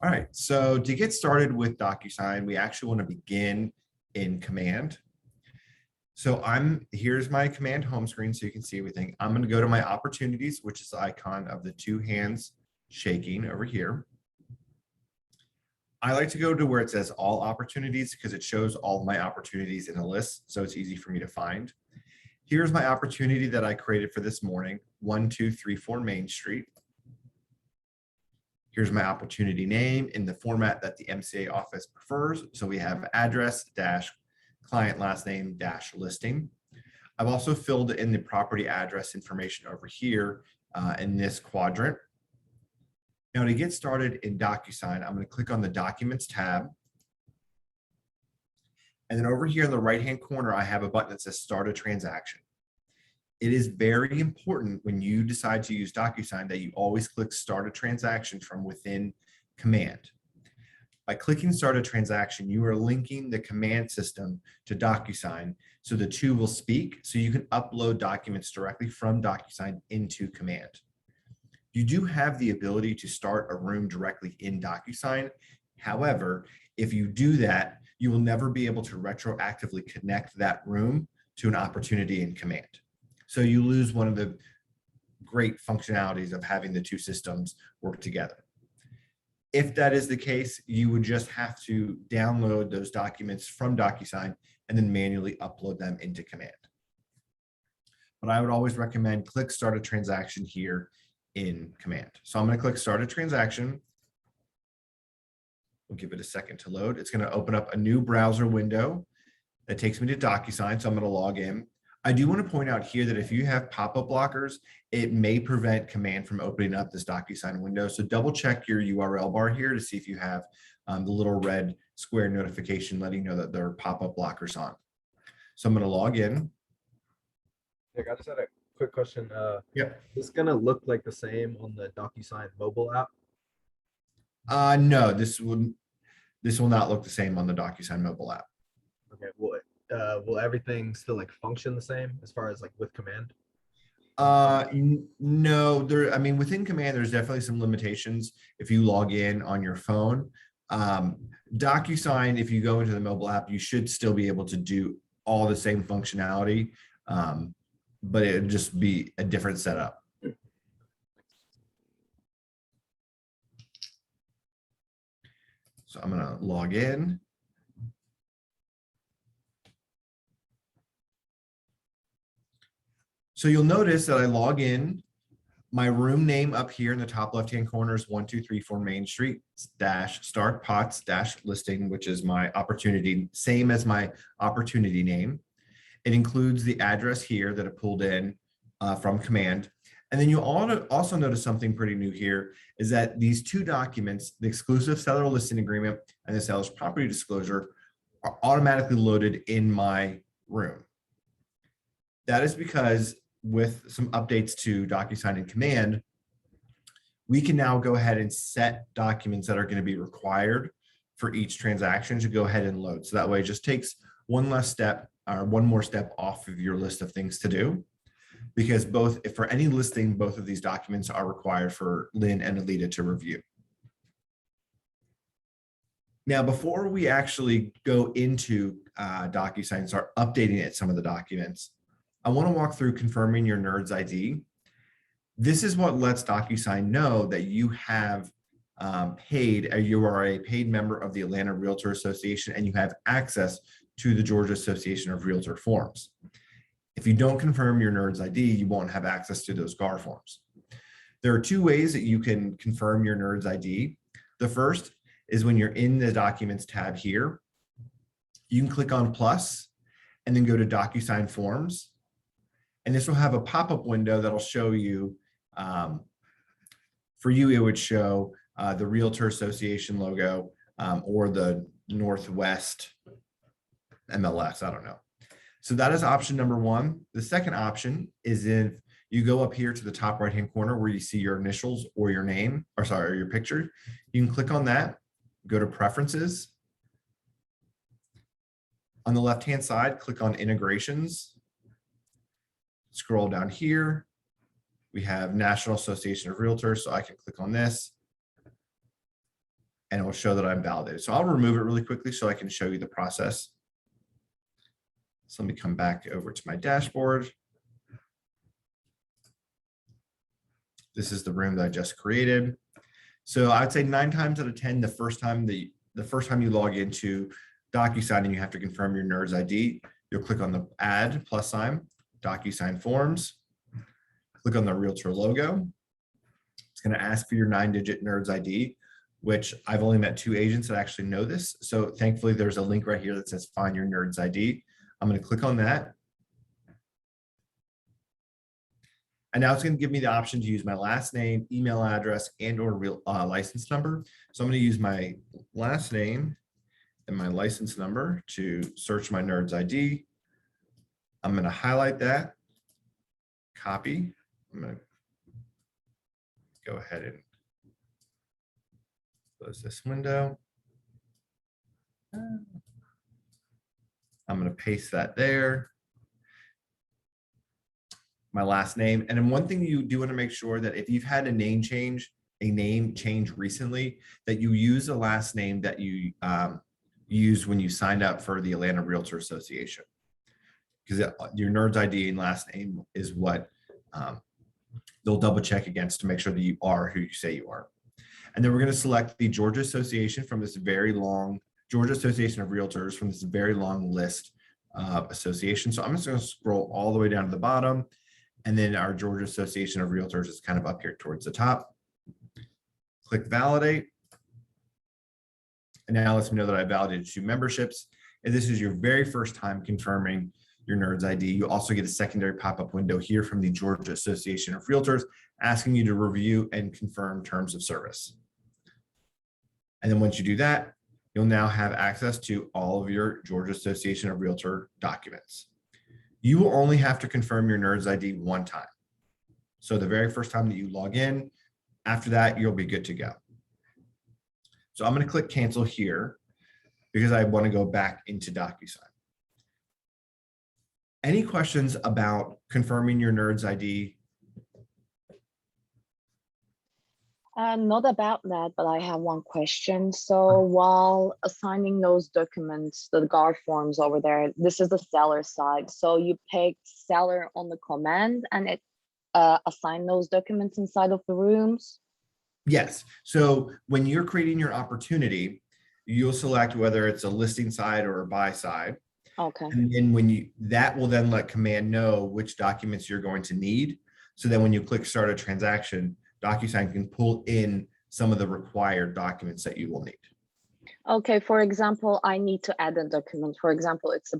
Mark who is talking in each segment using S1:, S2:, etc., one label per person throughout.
S1: All right, so to get started with DocuSign, we actually want to begin in Command. So here's my Command home screen so you can see everything. I'm going to go to my opportunities, which is the icon of the two hands shaking over here. I like to go to where it says all opportunities because it shows all of my opportunities in a list, so it's easy for me to find. Here's my opportunity that I created for this morning, 1234 Main Street. Here's my opportunity name in the format that the MCA office prefers. So we have address dash client last name dash listing. I've also filled in the property address information over here in this quadrant. Now to get started in DocuSign, I'm going to click on the Documents tab. And then over here in the right-hand corner, I have a button that says Start a Transaction. It is very important when you decide to use DocuSign that you always click Start a Transaction from within Command. By clicking Start a Transaction, you are linking the command system to DocuSign, so the two will speak, so you can upload documents directly from DocuSign into Command. You do have the ability to start a room directly in DocuSign. However, if you do that, you will never be able to retroactively connect that room to an opportunity in Command. So you lose one of the great functionalities of having the two systems work together. If that is the case, you would just have to download those documents from DocuSign and then manually upload them into Command. But I would always recommend click Start a Transaction here in Command. So I'm going to click Start a Transaction. We'll give it a second to load. It's going to open up a new browser window that takes me to DocuSign. So I'm going to log in. I do want to point out here that if you have pop-up blockers, it may prevent Command from opening up this DocuSign window. So double check your URL bar here to see if you have the little red square notification letting you know that there are pop-up blockers on. So I'm going to log in.
S2: Nick, I just had a quick question.
S1: Yep.
S2: Is this going to look like the same on the DocuSign mobile app?
S1: No, this will not look the same on the DocuSign mobile app.
S2: Okay, will everything still like function the same as far as like with Command?
S1: No, I mean, within Command, there's definitely some limitations if you log in on your phone. DocuSign, if you go into the mobile app, you should still be able to do all the same functionality, but it would just be a different setup. So I'm going to log in. So you'll notice that I log in, my room name up here in the top left-hand corner is 1234 Main Street dash start pots dash listing, which is my opportunity, same as my opportunity name. It includes the address here that I pulled in from Command. And then you also notice something pretty new here is that these two documents, the exclusive seller listing agreement and the seller's property disclosure, are automatically loaded in my room. That is because with some updates to DocuSign and Command, we can now go ahead and set documents that are going to be required for each transaction to go ahead and load. So that way it just takes one less step or one more step off of your list of things to do. Because if for any listing, both of these documents are required for Lynn and Alita to review. Now, before we actually go into DocuSign and start updating some of the documents, I want to walk through confirming your NERDS ID. This is what lets DocuSign know that you have you are a paid member of the Atlanta Realtor Association and you have access to the Georgia Association of Realtor forms. If you don't confirm your NERDS ID, you won't have access to those GAR forms. There are two ways that you can confirm your NERDS ID. The first is when you're in the Documents tab here, you can click on plus and then go to DocuSign Forms. And this will have a pop-up window that'll show you, for you, it would show the Realtor Association logo or the Northwest MLS, I don't know. So that is option number one. The second option is if you go up here to the top right-hand corner where you see your initials or your name, or your picture, you can click on that, go to Preferences. On the left-hand side, click on Integrations. Scroll down here. We have National Association of Realtors, so I can click on this. and it will show that I'm validated. So I'll remove it really quickly so I can show you the process. So let me come back over to my dashboard. This is the room that I just created. So I'd say 9 times out of 10, the first time you log into DocuSign and you have to confirm your NERDS ID, you'll click on the add plus sign, DocuSign forms, click on the Realtor logo. It's going to ask for your 9-digit NERDS ID, which I've only met 2 agents that actually know this. So thankfully, there's a link right here that says find your NERDS ID. I'm going to click on that. And now it's going to give me the option to use my last name, email address, and or real license number. So I'm going to use my last name and my license number to search my NERDS ID. I'm going to highlight that, copy. I'm going to go ahead and close this window. I'm going to paste that there. My last name. And then one thing you do want to make sure that if you've had a name change recently, that you use the last name that you used when you signed up for the Atlanta Realtor Association. Because your NERDS ID and last name is what they'll double check against to make sure that you are who you say you are. And then we're going to select the Georgia Association from this very long, Georgia Association of Realtors from this very long list of associations. So I'm just going to scroll all the way down to the bottom. And then our Georgia Association of Realtors is kind of up here towards the top. Click validate. And now lets me know that I validated 2 memberships. And this is your very first time confirming your NERDS ID. You also get a secondary pop-up window here from the Georgia Association of Realtors asking you to review and confirm terms of service. And then once you do that, you'll now have access to all of your Georgia Association of Realtor documents. You will only have to confirm your NERDS ID 1 time. So the very first time that you log in, after that, you'll be good to go. So I'm going to click cancel here because I want to go back into DocuSign. Any questions about confirming your NERDS ID?
S3: Not about that, but I have one question. So while assigning those documents, the GAR forms over there, this is the seller side. So you pick seller on the command and it assign those documents inside of the rooms?
S1: Yes. So when you're creating your opportunity, you'll select whether it's a listing side or a buy side.
S3: Okay.
S1: And then that will then let command know which documents you're going to need. So then when you click start a transaction, DocuSign can pull in some of the required documents that you will need.
S3: Okay, for example, I need to add a document. For example, it's a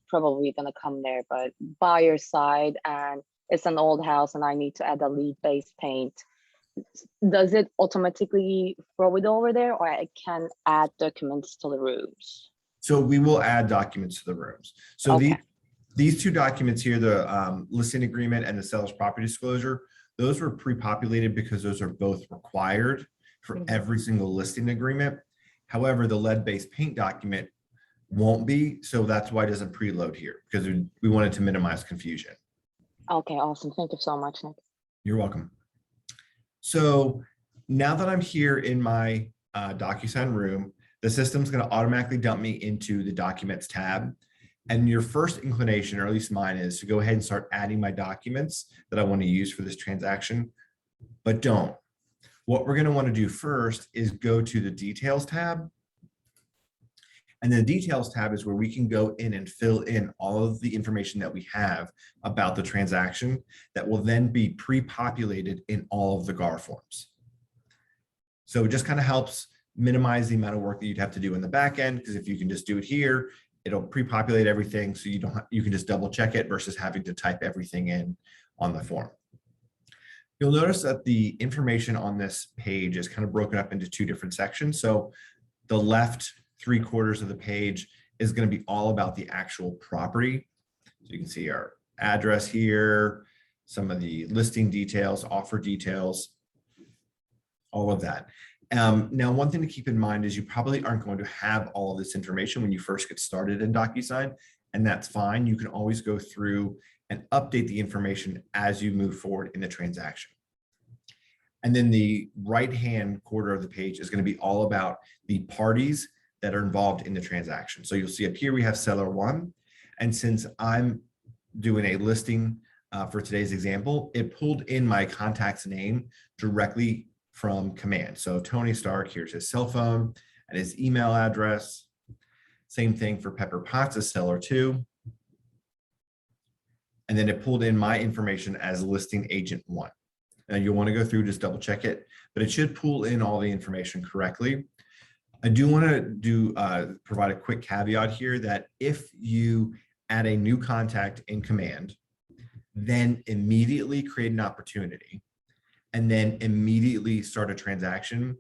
S3: probably gonna come there, but buyer side and it's an old house and I need to add a lead-based paint. Does it automatically throw it over there or I can add documents to the rooms?
S1: So we will add documents to the rooms. So
S3: Okay.
S1: these 2 documents here, the listing agreement and the seller's property disclosure, those were pre-populated because those are both required for every single listing agreement. However, the lead-based paint document won't be, so that's why it doesn't preload here because we wanted to minimize confusion.
S3: Okay, awesome. Thank you so much, Nick.
S1: You're welcome. So now that I'm here in my DocuSign room, the system's going to automatically dump me into the Documents tab. And your first inclination, or at least mine, is to go ahead and start adding my documents that I want to use for this transaction, but don't. What we're going to want to do first is go to the Details tab. And the Details tab is where we can go in and fill in all of the information that we have about the transaction that will then be pre-populated in all of the GAR forms. So it just kind of helps minimize the amount of work that you'd have to do in the back end, because if you can just do it here, it'll pre-populate everything so you can just double check it versus having to type everything in on the form. You'll notice that the information on this page is kind of broken up into 2 different sections. So the left 3/4 of the page is going to be all about the actual property. So you can see our address here, some of the listing details, offer details, all of that. Now, one thing to keep in mind is you probably aren't going to have all of this information when you first get started in DocuSign, and that's fine. You can always go through and update the information as you move forward in the transaction. And then the right-hand quarter of the page is going to be all about the parties that are involved in the transaction. So you'll see up here, we have seller one. And since I'm doing a listing for today's example, it pulled in my contact's name directly from command. So Tony Stark, here's his cell phone and his email address. Same thing for Pepper Potts as seller two. And then it pulled in my information as listing agent one. Now you'll want to go through, just double check it, but it should pull in all the information correctly. I do want to provide a quick caveat here that if you add a new contact in command, then immediately create an opportunity and then immediately start a transaction,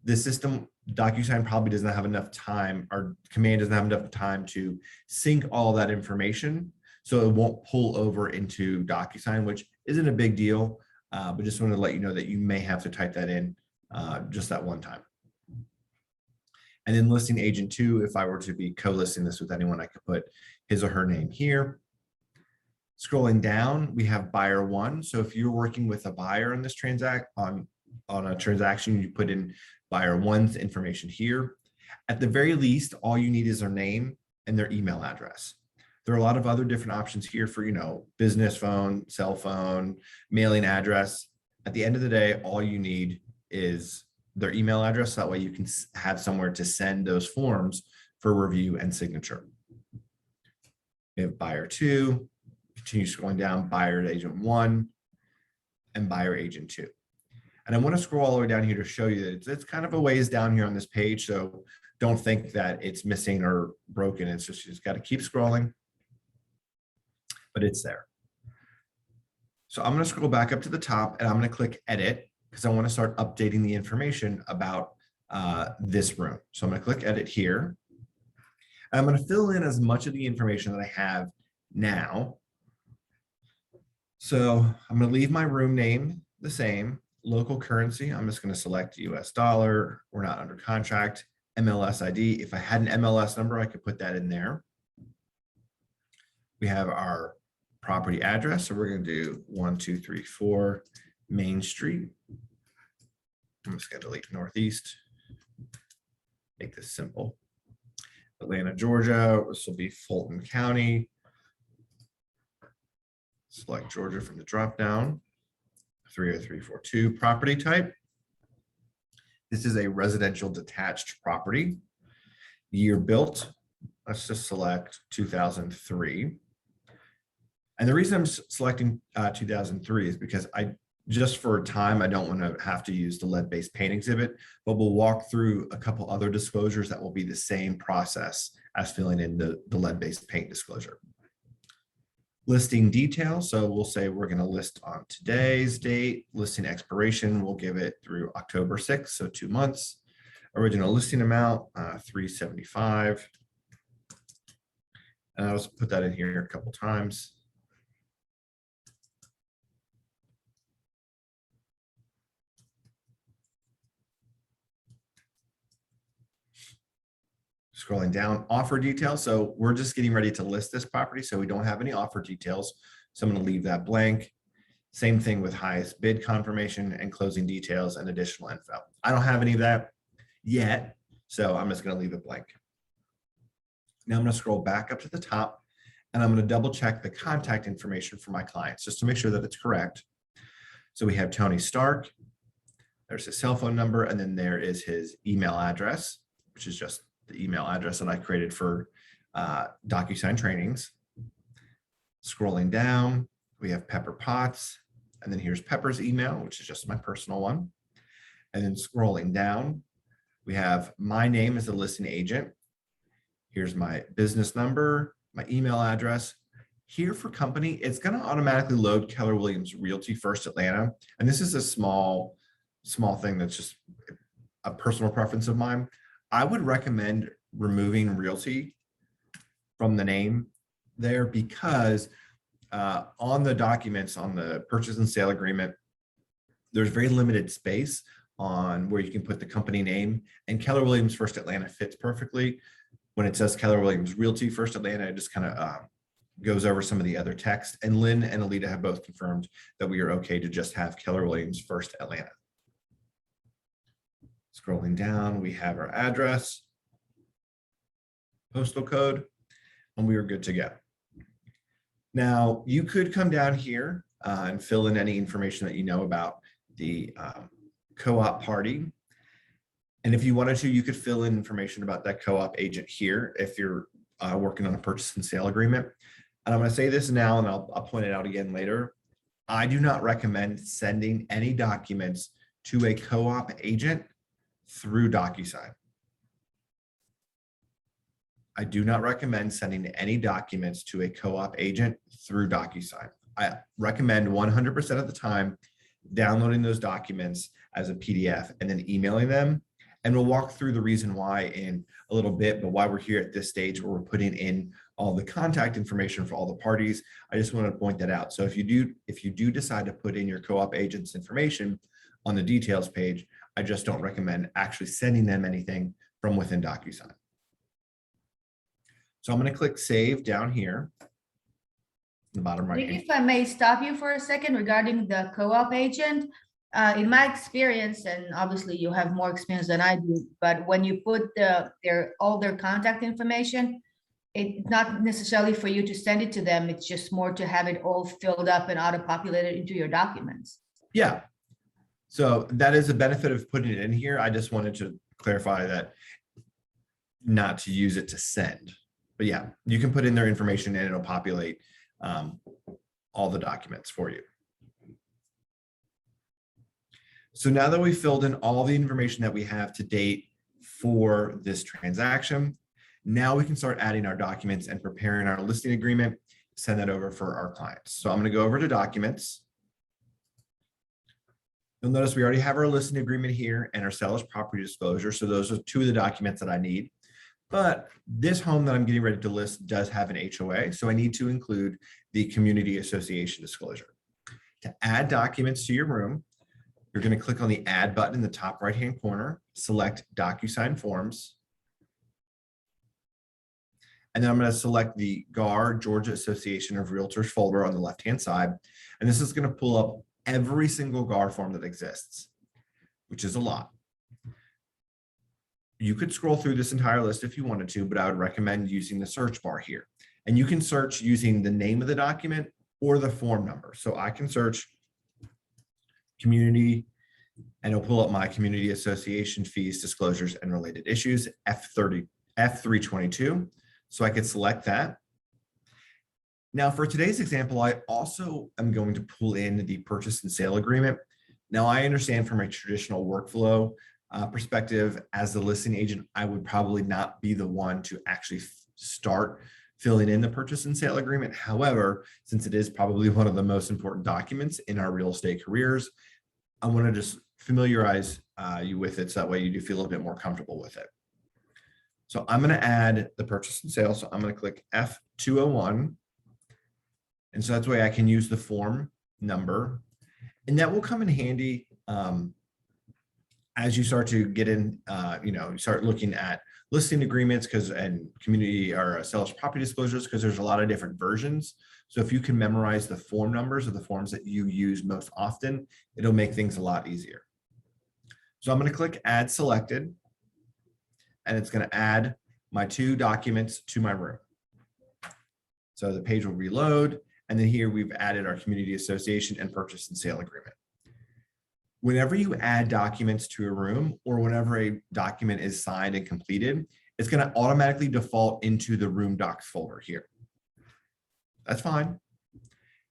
S1: the system, DocuSign probably doesn't have enough time, or command doesn't have enough time to sync all that information. So it won't pull over into DocuSign, which isn't a big deal, but just wanted to let you know that you may have to type that in just that one time. And then listing agent two, if I were to be co-listing this with anyone, I could put his or her name here. Scrolling down, we have buyer one. So if you're working with a buyer in this on a transaction, you put in buyer one's information here. At the very least, all you need is their name and their email address. There are a lot of other different options here for, business phone, cell phone, mailing address. At the end of the day, all you need is their email address. That way you can have somewhere to send those forms for review and signature. We have buyer two, continue scrolling down, buyer agent one, and buyer agent two. And I want to scroll all the way down here to show you that it's kind of a ways down here on this page. So don't think that it's missing or broken. It's just, you just got to keep scrolling, but it's there. So I'm going to scroll back up to the top and I'm going to click edit because I want to start updating the information about this room. So I'm going to click edit here. I'm going to fill in as much of the information that I have now. So I'm going to leave my room name the same. Local currency, I'm just going to select US dollar. We're not under contract. MLS ID. If I had an MLS number, I could put that in there. We have our property address. So we're going to do 1234 Main Street. I'm just going to delete Northeast. Make this simple. Atlanta, Georgia. This will be Fulton County. Select Georgia from the drop down. 30342 property type. This is a residential detached property. Year built. Let's just select 2003. And the reason I'm selecting 2003 is because just for time, I don't want to have to use the lead-based paint exhibit, but we'll walk through a couple other disclosures that will be the same process as filling in the lead-based paint disclosure. Listing details. So we'll say we're going to list on today's date. Listing expiration, we'll give it through October 6th, so 2 months. Original listing amount, $375. And I'll just put that in here a couple times. Scrolling down, offer details. So we're just getting ready to list this property, so we don't have any offer details. So I'm going to leave that blank. Same thing with highest bid confirmation and closing details and additional info. I don't have any of that yet, so I'm just going to leave it blank. Now I'm going to scroll back up to the top and I'm going to double check the contact information for my clients just to make sure that it's correct. So we have Tony Stark. There's his cell phone number, and then there is his email address, which is just the email address that I created for DocuSign trainings. Scrolling down, we have Pepper Potts, and then here's Pepper's email, which is just my personal one. And then scrolling down, we have my name as a listing agent. Here's my business number, my email address. Here for company, it's going to automatically load Keller Williams Realty First Atlanta. And this is a small thing that's just a personal preference of mine. I would recommend removing Realty from the name there because on the documents, on the purchase and sale agreement, there's very limited space on where you can put the company name, and Keller Williams First Atlanta fits perfectly. When it says Keller Williams Realty First Atlanta, it just kind of goes over some of the other text, and Lynn and Alita have both confirmed that we are okay to just have Keller Williams First Atlanta. Scrolling down, we have our address, postal code, and we are good to go. Now, you could come down here and fill in any information that you know about the co-op party. And if you wanted to, you could fill in information about that co-op agent here if you're working on a purchase and sale agreement. And I'm going to say this now, and I'll point it out again later. I do not recommend sending any documents to a co-op agent through DocuSign. I do not recommend sending any documents to a co-op agent through DocuSign. I recommend 100% of the time downloading those documents as a PDF and then emailing them. And we'll walk through the reason why in a little bit, but why we're here at this stage where we're putting in all the contact information for all the parties, I just want to point that out. So if you do decide to put in your co-op agent's information on the details page, I just don't recommend actually sending them anything from within DocuSign. So I'm going to click save down here in the bottom right.
S4: If I may stop you for a second regarding the co-op agent, in my experience, and obviously you have more experience than I do, but when you put all their contact information, it's not necessarily for you to send it to them. It's just more to have it all filled up and auto-populated into your documents.
S1: Yeah. So that is a benefit of putting it in here. I just wanted to clarify that not to use it to send. But yeah, you can put in their information and it'll populate all the documents for you. So now that we've filled in all the information that we have to date for this transaction, now we can start adding our documents and preparing our listing agreement, send that over for our clients. So I'm going to go over to documents. You'll notice we already have our listing agreement here and our seller's property disclosure. So those are two of the documents that I need. But this home that I'm getting ready to list does have an HOA. So I need to include the community association disclosure. To add documents to your room, you're going to click on the add button in the top right-hand corner, select DocuSign Forms. And then I'm going to select the GAR, Georgia Association of Realtors folder on the left-hand side. And this is going to pull up every single GAR form that exists, which is a lot. You could scroll through this entire list if you wanted to, but I would recommend using the search bar here. And you can search using the name of the document or the form number. So I can search community, and it'll pull up my community association fees, disclosures, and related issues, F322. So I could select that. Now for today's example, I also am going to pull in the purchase and sale agreement. Now I understand from a traditional workflow perspective, as the listing agent, I would probably not be the one to actually start filling in the purchase and sale agreement. However, since it is probably one of the most important documents in our real estate careers, I want to just familiarize you with it so that way you do feel a little bit more comfortable with it. So I'm going to add the purchase and sale. So I'm going to click F201. And so that's the way I can use the form number. And that will come in handy as you start to get in, you start looking at listing agreements and community or seller's property disclosures, because there's a lot of different versions. So if you can memorize the form numbers of the forms that you use most often, it'll make things a lot easier. So I'm going to click add selected, and it's going to add my two documents to my room. So the page will reload, and then here we've added our community association and purchase and sale agreement. Whenever you add documents to a room or whenever a document is signed and completed, it's going to automatically default into the room docs folder here. That's fine.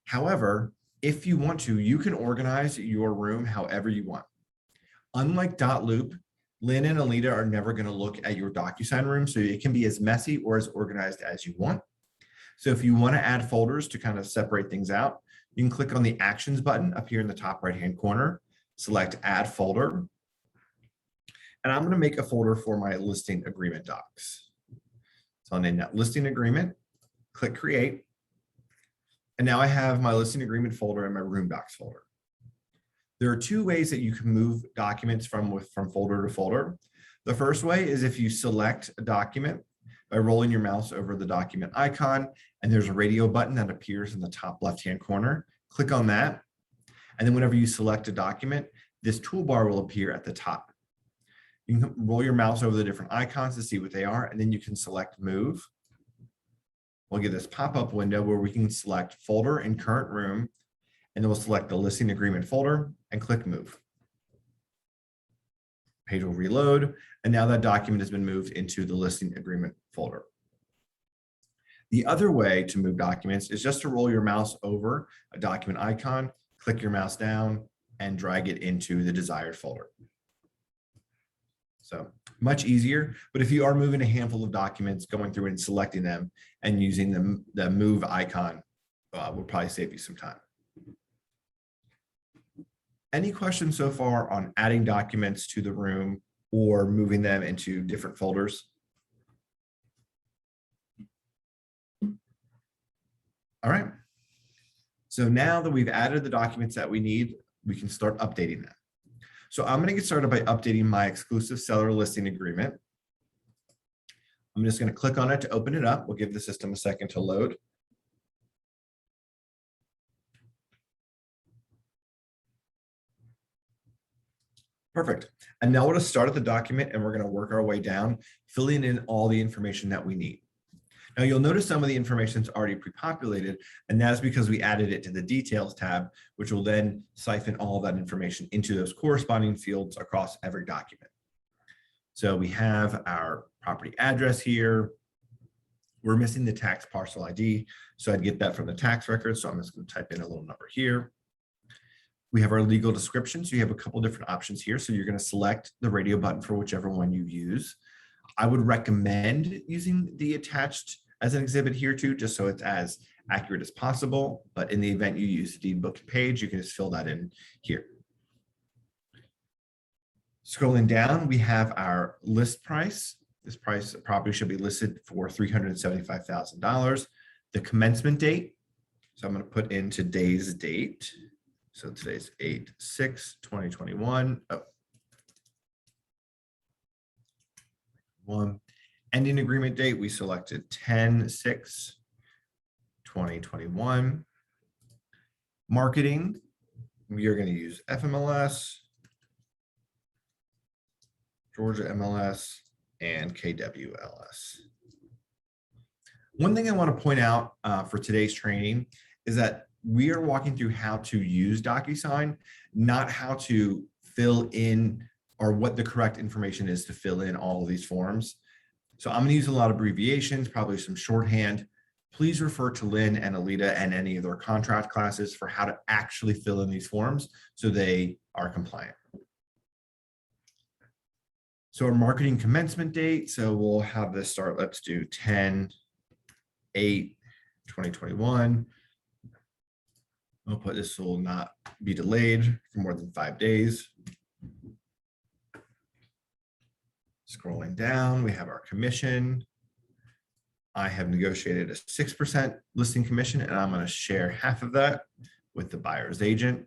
S1: However, if you want to, you can organize your room however you want. Unlike .loop, Lynn and Alita are never going to look at your DocuSign room, so it can be as messy or as organized as you want. So if you want to add folders to kind of separate things out, you can click on the Actions button up here in the top right-hand corner, select Add Folder, and I'm going to make a folder for my listing agreement docs. So I'll name that Listing Agreement, click Create, and now I have my listing agreement folder and my room docs folder. There are two ways that you can move documents from folder to folder. The first way is if you select a document by rolling your mouse over the document icon, and there's a radio button that appears in the top left-hand corner. Click on that, and then whenever you select a document, this toolbar will appear at the top. You can roll your mouse over the different icons to see what they are, and then you can select move. We'll get this pop-up window where we can select folder and current room, and then we'll select the listing agreement folder and click move. Page will reload, and now that document has been moved into the listing agreement folder. The other way to move documents is just to roll your mouse over a document icon, click your mouse down, and drag it into the desired folder. So much easier, but if you are moving a handful of documents, going through and selecting them and using the move icon will probably save you some time. Any questions so far on adding documents to the room or moving them into different folders? All right. So now that we've added the documents that we need, we can start updating them. So I'm going to get started by updating my exclusive seller listing agreement. I'm just going to click on it to open it up. We'll give the system a second to load. Perfect. And now we're going to start at the document and we're going to work our way down, filling in all the information that we need. Now you'll notice some of the information is already pre-populated, and that's because we added it to the details tab, which will then siphon all of that information into those corresponding fields across every document. So we have our property address here. We're missing the tax parcel ID, so I'd get that from the tax record. So I'm just going to type in a little number here. We have our legal description. So you have a couple different options here. So you're going to select the radio button for whichever one you use. I would recommend using the attached as an exhibit here too, just so it's as accurate as possible. But in the event you use the deed book page, you can just fill that in here. Scrolling down, we have our list price. This price property should be listed for $375,000. The commencement date. So I'm going to put in today's date. So today's 8/6/2021. Ending agreement date, we selected 10/6/2021. Marketing, we are going to use FMLS, Georgia MLS, and KWLS. One thing I want to point out for today's training is that we are walking through how to use DocuSign, not how to fill in or what the correct information is to fill in all of these forms. So I'm going to use a lot of abbreviations, probably some shorthand. Please refer to Lynn and Alita and any of their contract classes for how to actually fill in these forms so they are compliant. So our marketing commencement date, so we'll have this start, let's do 10/8/2021. I'll put this will not be delayed for more than 5 days. Scrolling down, we have our commission. I have negotiated a 6% listing commission, and I'm going to share half of that with the buyer's agent.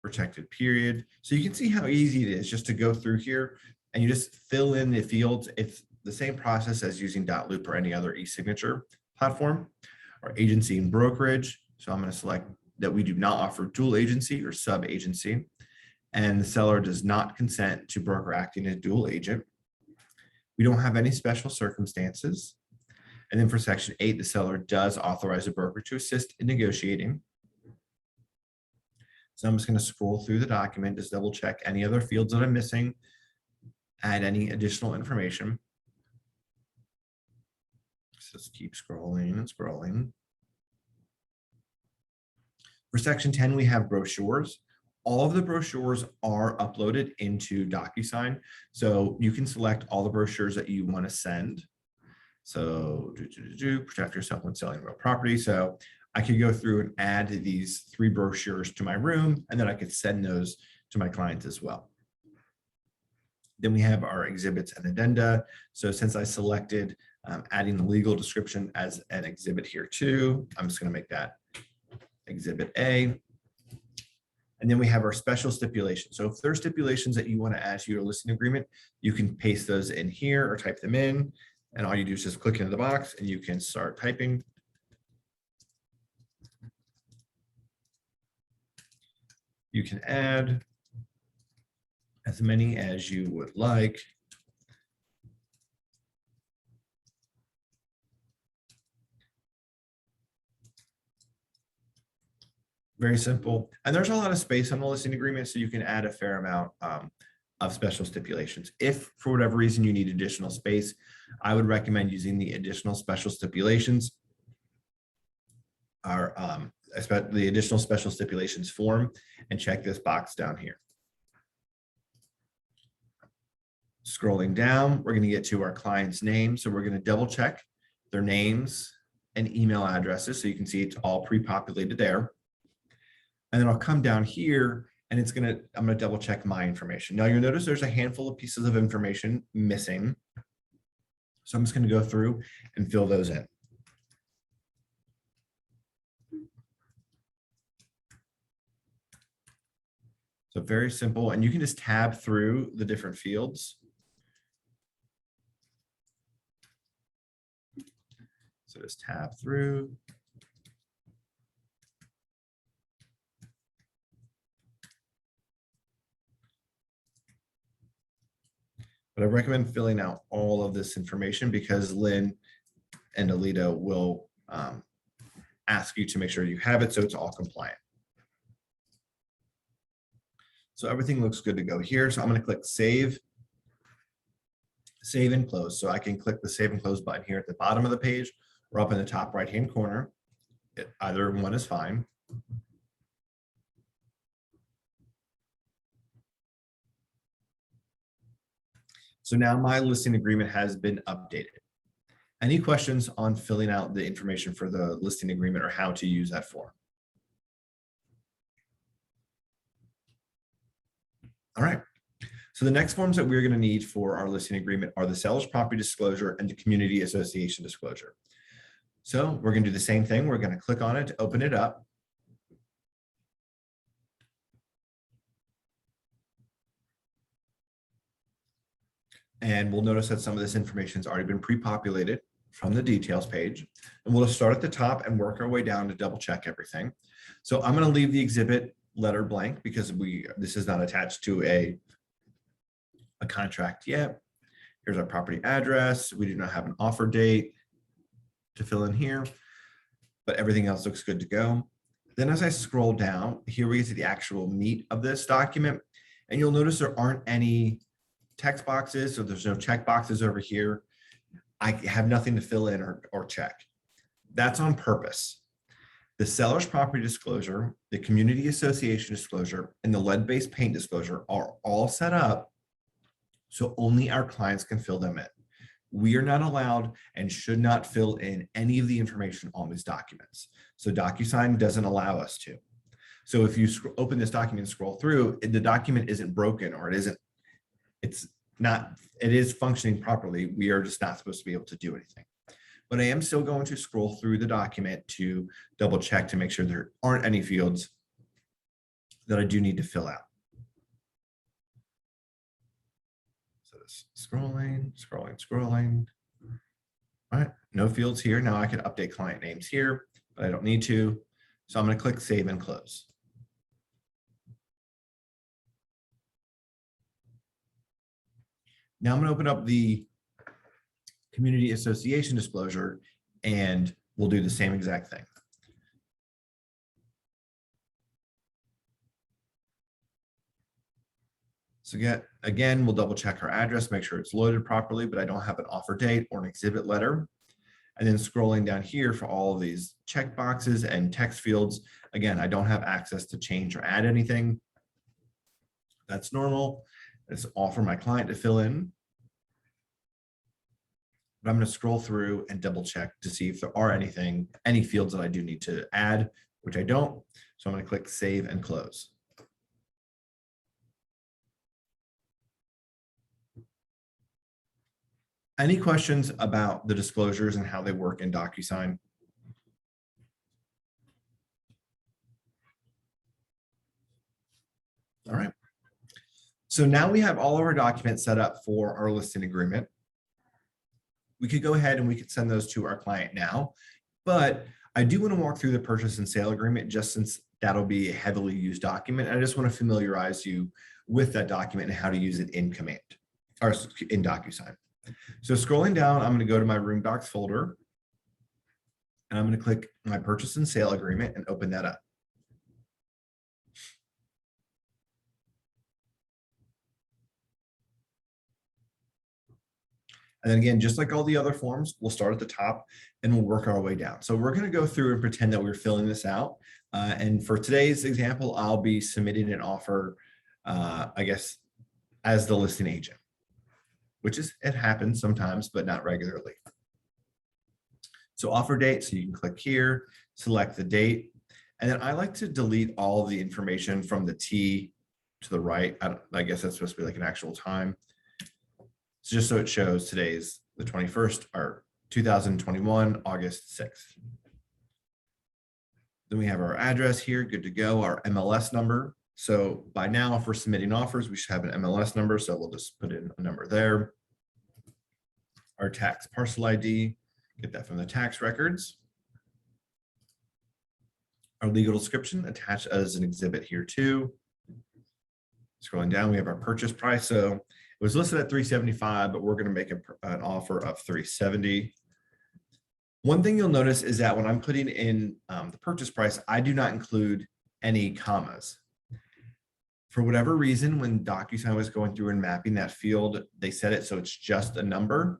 S1: Protected period. So you can see how easy it is just to go through here and you just fill in the fields. It's the same process as using .loop or any other e-signature platform. Our agency and brokerage. So I'm going to select that we do not offer dual agency or sub agency. And the seller does not consent to broker acting as dual agent. We don't have any special circumstances. And then for section 8, the seller does authorize a broker to assist in negotiating. So I'm just going to scroll through the document, just double check any other fields that I'm missing, add any additional information. Just keep scrolling and scrolling. For section 10, we have brochures. All of the brochures are uploaded into DocuSign. So you can select all the brochures that you want to send. So protect yourself when selling real property. So I could go through and add these 3 brochures to my room, and then I could send those to my clients as well. Then we have our exhibits and addenda. So since I selected adding the legal description as an exhibit here too, I'm just going to make that exhibit A. And then we have our special stipulations. So if there are stipulations that you want to add to your listing agreement, you can paste those in here or type them in. And all you do is just click into the box and you can start typing. You can add as many as you would like. Very simple. And there's a lot of space on the listing agreement, so you can add a fair amount of special stipulations. If for whatever reason you need additional space, I would recommend using the additional special stipulations or the additional special stipulations form and check this box down here. Scrolling down, we're going to get to our client's name. So we're going to double check their names and email addresses. So you can see it's all pre-populated there. And then I'll come down here and I'm going to double check my information. Now you'll notice there's a handful of pieces of information missing. So I'm just going to go through and fill those in. So very simple, and you can just tab through the different fields. So just tab through. But I recommend filling out all of this information because Lynn and Alita will ask you to make sure you have it so it's all compliant. So everything looks good to go here. So I'm going to click save and close. So I can click the save and close button here at the bottom of the page or up in the top right-hand corner. Either one is fine. So now my listing agreement has been updated. Any questions on filling out the information for the listing agreement or how to use that form? All right. So the next forms that we're going to need for our listing agreement are the seller's property disclosure and the community association disclosure. So we're going to do the same thing. We're going to click on it to open it up. And we'll notice that some of this information has already been pre-populated from the details page. And we'll just start at the top and work our way down to double check everything. So I'm going to leave the exhibit letter blank because this is not attached to a contract yet. Here's our property address. We do not have an offer date to fill in here, but everything else looks good to go. Then as I scroll down, here we get to the actual meat of this document. And you'll notice there aren't any text boxes, so there's no check boxes over here. I have nothing to fill in or check. That's on purpose. The seller's property disclosure, the community association disclosure, and the lead-based paint disclosure are all set up so only our clients can fill them in. We are not allowed and should not fill in any of the information on these documents. So DocuSign doesn't allow us to. So if you open this document and scroll through, the document isn't broken or it is functioning properly. We are just not supposed to be able to do anything. But I am still going to scroll through the document to double check to make sure there aren't any fields that I do need to fill out. So this scrolling. All right, no fields here. Now I can update client names here, but I don't need to. So I'm going to click save and close. Now I'm going to open up the community association disclosure and we'll do the same exact thing. So again, we'll double check our address, make sure it's loaded properly, but I don't have an offer date or an exhibit letter. And then scrolling down here for all of these check boxes and text fields. Again, I don't have access to change or add anything. That's normal. It's all for my client to fill in. But I'm going to scroll through and double check to see if there are any fields that I do need to add, which I don't. So I'm going to click save and close. Any questions about the disclosures and how they work in DocuSign? All right. So now we have all of our documents set up for our listing agreement. We could go ahead and we could send those to our client now, but I do want to walk through the purchase and sale agreement just since that'll be a heavily used document. I just want to familiarize you with that document and how to use it in Command or in DocuSign. So scrolling down, I'm going to go to my Room Docs folder, and I'm going to click my purchase and sale agreement and open that up. And then again, just like all the other forms, we'll start at the top and we'll work our way down. So we're going to go through and pretend that we're filling this out. And for today's example, I'll be submitting an offer, I guess, as the listing agent, which is, it happens sometimes, but not regularly. So offer date, so you can click here, select the date. And then I like to delete all of the information from the T to the right. I guess that's supposed to be like an actual time. So just so it shows today's the 21st or 2021, August 6th. Then we have our address here, good to go, our MLS number. So by now, if we're submitting offers, we should have an MLS number. So we'll just put in a number there. Our tax parcel ID, get that from the tax records. Our legal description attached as an exhibit here too. Scrolling down, we have our purchase price. So it was listed at $375, but we're going to make an offer of $370. One thing you'll notice is that when I'm putting in the purchase price, I do not include any commas. For whatever reason, when DocuSign was going through and mapping that field, they set it so it's just a number.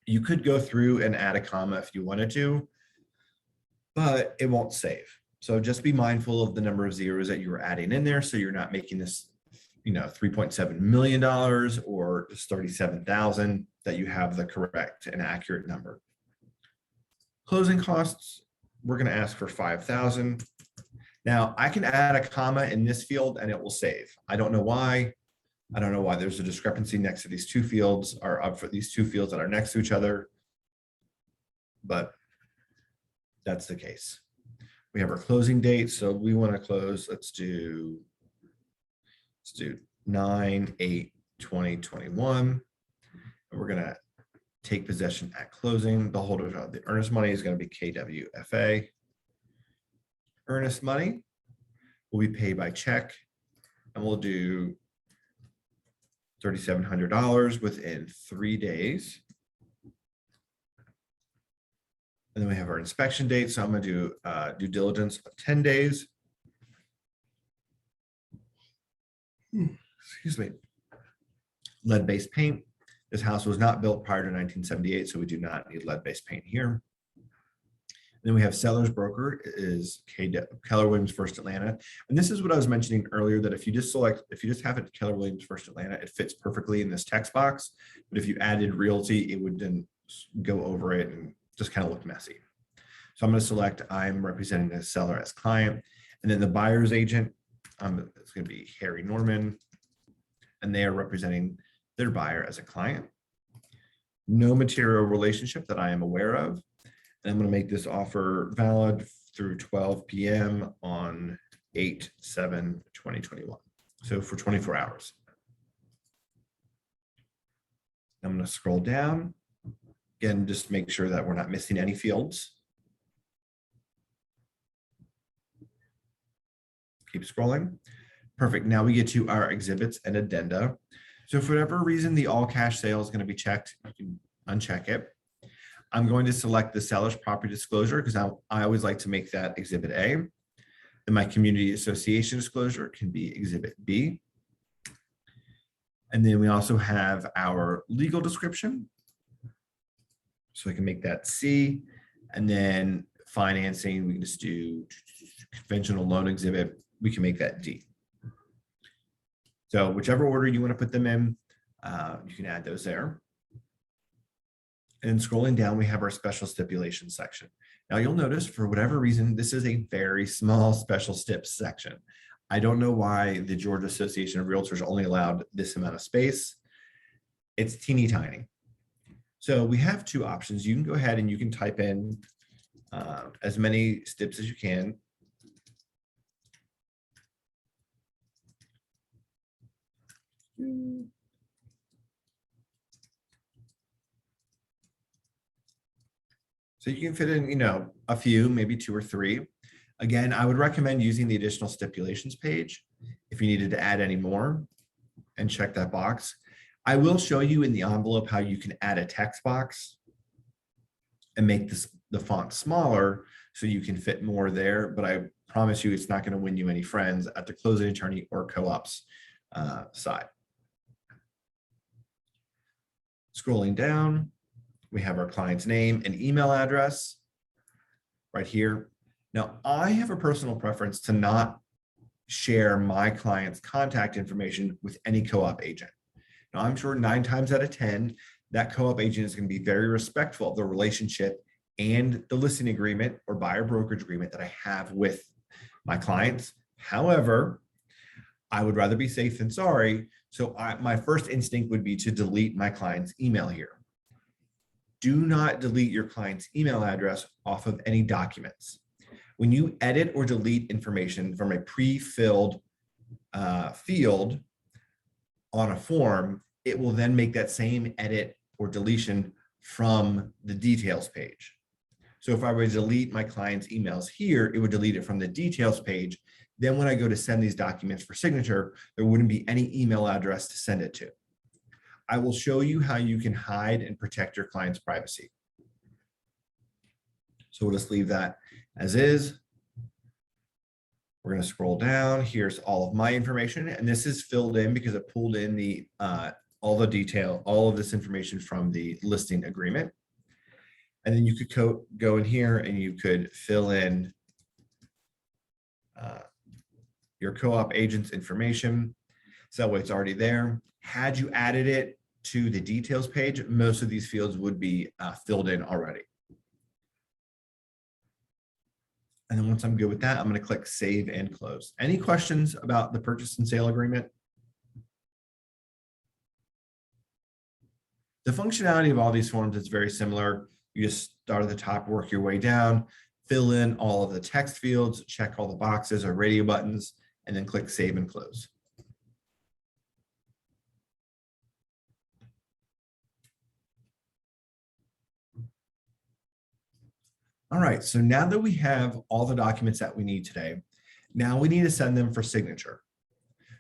S1: You could go through and add a comma if you wanted to, but it won't save. So just be mindful of the number of zeros that you're adding in there, so you're not making this, $3.7 million or just 37,000, that you have the correct and accurate number. Closing costs, we're going to ask for 5,000. Now I can add a comma in this field and it will save. I don't know why. I don't know why there's a discrepancy next to these two fields, or up for these two fields that are next to each other, but that's the case. We have our closing date. So we want to close, let's do 9/8/2021. And we're going to take possession at closing. The holder of the earnest money is going to be KWFA. Earnest money will be paid by check, and we'll do $3,700 within 3 days. And then we have our inspection date. So I'm going to do due diligence of 10 days. Excuse me. Lead-based paint. This house was not built prior to 1978, so we do not need lead-based paint here. Then we have seller's broker is Keller Williams First Atlanta. And this is what I was mentioning earlier, that if you just have it Keller Williams First Atlanta, it fits perfectly in this text box. But if you added realty, it would then go over it and just kind of look messy. So I'm going to select, I'm representing the seller as client, and then the buyer's agent, it's going to be Harry Norman, and they are representing their buyer as a client. No material relationship that I am aware of. And I'm going to make this offer valid through 12 p.m. on 8/7/2021. So for 24 hours. I'm going to scroll down. Again, just make sure that we're not missing any fields. Keep scrolling. Perfect. Now we get to our exhibits and addenda. So for whatever reason, the all cash sale is going to be checked. You can uncheck it. I'm going to select the seller's property disclosure because I always like to make that exhibit A. And my community association disclosure can be exhibit B. And then we also have our legal description. So I can make that C. And then financing, we can just do conventional loan exhibit. We can make that D. So whichever order you want to put them in, you can add those there. And scrolling down, we have our special stipulation section. Now you'll notice, for whatever reason, this is a very small special stip section. I don't know why the Georgia Association of Realtors only allowed this amount of space. It's teeny tiny. So we have two options. You can go ahead and you can type in as many stips as you can. So you can fit in, a few, maybe 2 or 3. Again, I would recommend using the additional stipulations page if you needed to add any more and check that box. I will show you in the envelope how you can add a text box and make the font smaller so you can fit more there, but I promise you it's not going to win you any friends at the closing attorney or co-op's side. Scrolling down, we have our client's name and email address right here. Now, I have a personal preference to not share my client's contact information with any co-op agent. Now, I'm sure 9 times out of 10, that co-op agent is going to be very respectful of the relationship and the listing agreement or buyer brokerage agreement that I have with my clients. However, I would rather be safe than sorry. So my first instinct would be to delete my client's email here. Do not delete your client's email address off of any documents. When you edit or delete information from a pre-filled field on a form, it will then make that same edit or deletion from the details page. So if I were to delete my client's emails here, it would delete it from the details page. Then when I go to send these documents for signature, there wouldn't be any email address to send it to. I will show you how you can hide and protect your client's privacy. So we'll just leave that as is. We're going to scroll down. Here's all of my information, and this is filled in because it pulled in the all the detail, all of this information from the listing agreement. And then you could go in here and you could fill in your co-op agent's information. So that way it's already there. Had you added it to the details page, most of these fields would be filled in already. And then once I'm good with that, I'm going to click Save and Close. Any questions about the purchase and sale agreement? The functionality of all these forms is very similar. You just start at the top, work your way down, fill in all of the text fields, check all the boxes or radio buttons, and then click Save and Close. All right, so now that we have all the documents that we need today, now we need to send them for signature.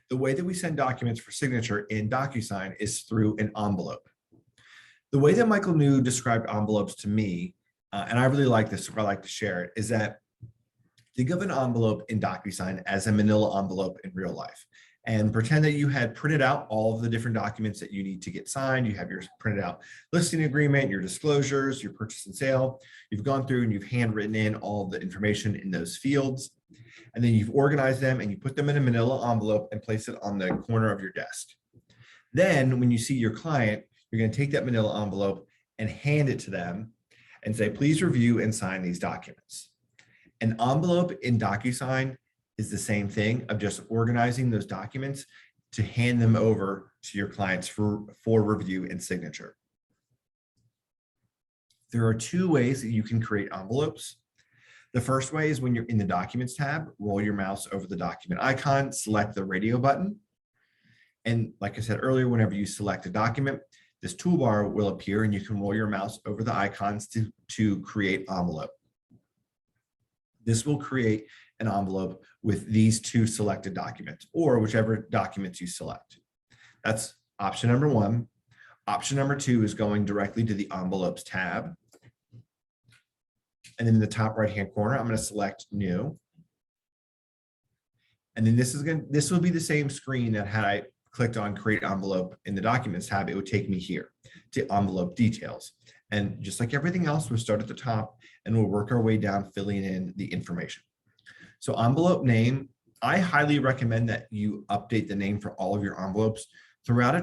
S1: The way that we send documents for signature in DocuSign is through an envelope. The way that Michael New described envelopes to me, and I really like this, I like to share it, is that think of an envelope in DocuSign as a manila envelope in real life. And pretend that you had printed out all of the different documents that you need to get signed. You have your printed out listing agreement, your disclosures, your purchase and sale. You've gone through and you've handwritten in all of the information in those fields. And then you've organized them and you put them in a manila envelope and place it on the corner of your desk. Then when you see your client, you're going to take that manila envelope and hand it to them and say, please review and sign these documents. An envelope in DocuSign is the same thing of just organizing those documents to hand them over to your clients for review and signature. There are 2 ways that you can create envelopes. The first way is when you're in the Documents tab, roll your mouse over the document icon, select the radio button. And like I said earlier, whenever you select a document, this toolbar will appear and you can roll your mouse over the icons to create envelope. This will create an envelope with these 2 selected documents or whichever documents you select. That's option number 1. Option number 2 is going directly to the Envelopes tab. And then in the top right-hand corner, I'm going to select New. And then this will be the same screen that had I clicked on Create Envelope in the Documents tab, it would take me here to Envelope Details. And just like everything else, we'll start at the top and we'll work our way down filling in the information. So envelope name, I highly recommend that you update the name for all of your envelopes. Throughout a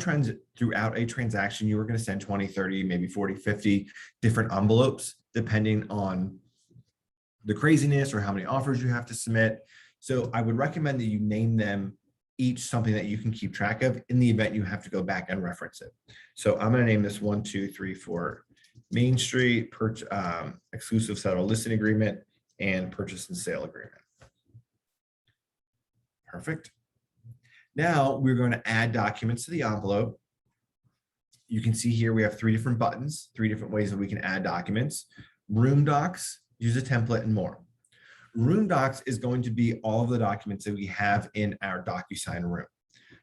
S1: transaction, you are going to send 20, 30, maybe 40, 50 different envelopes, depending on the craziness or how many offers you have to submit. So I would recommend that you name them each something that you can keep track of in the event you have to go back and reference it. So I'm going to name this 1, 2, 3, 4 Main Street, exclusive settle listing agreement, and purchase and sale agreement. Perfect. Now we're going to add documents to the envelope. You can see here we have 3 different buttons, 3 different ways that we can add documents. Room docs, use a template, and more. Room docs is going to be all of the documents that we have in our DocuSign room.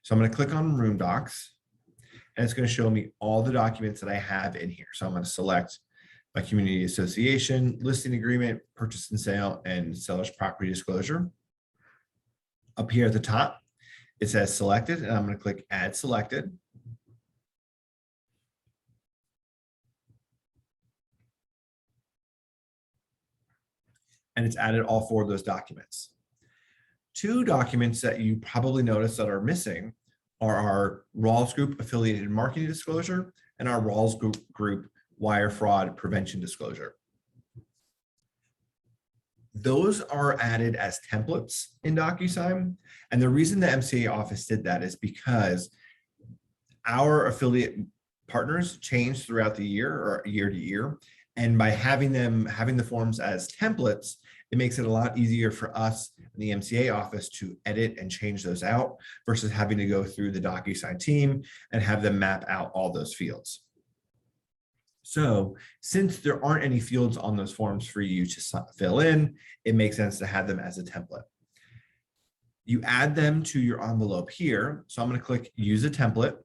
S1: So I'm going to click on room docs and it's going to show me all the documents that I have in here. So I'm going to select my community association, listing agreement, purchase and sale, and seller's property disclosure. Up here at the top, it says selected, and I'm going to click add selected. And it's added all 4 of those documents. 2 documents that you probably notice that are missing are our Rawls Group affiliated marketing disclosure and our Rawls Group wire fraud prevention disclosure. Those are added as templates in DocuSign. And the reason the MCA office did that is because our affiliate partners change throughout the year or year to year. And by having the forms as templates, it makes it a lot easier for us in the MCA office to edit and change those out versus having to go through the DocuSign team and have them map out all those fields. So since there aren't any fields on those forms for you to fill in, it makes sense to have them as a template. You add them to your envelope here. So I'm going to click use a template.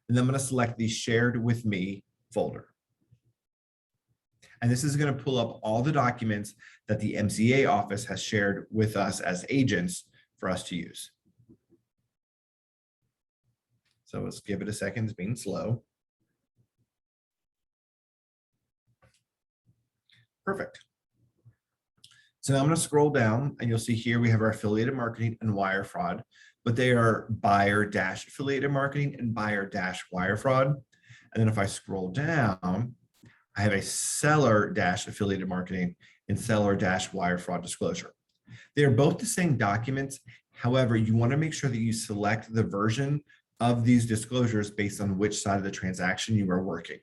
S1: And then I'm going to select the shared with me folder. And this is going to pull up all the documents that the MCA office has shared with us as agents for us to use. So let's give it a second, it's being slow. Perfect. So now I'm going to scroll down and you'll see here we have our affiliated marketing and wire fraud, but they are buyer-affiliated marketing and buyer-wire fraud. And then if I scroll down, I have a seller-affiliated marketing and seller-wire fraud disclosure. They are both the same documents. However, you want to make sure that you select the version of these disclosures based on which side of the transaction you are working,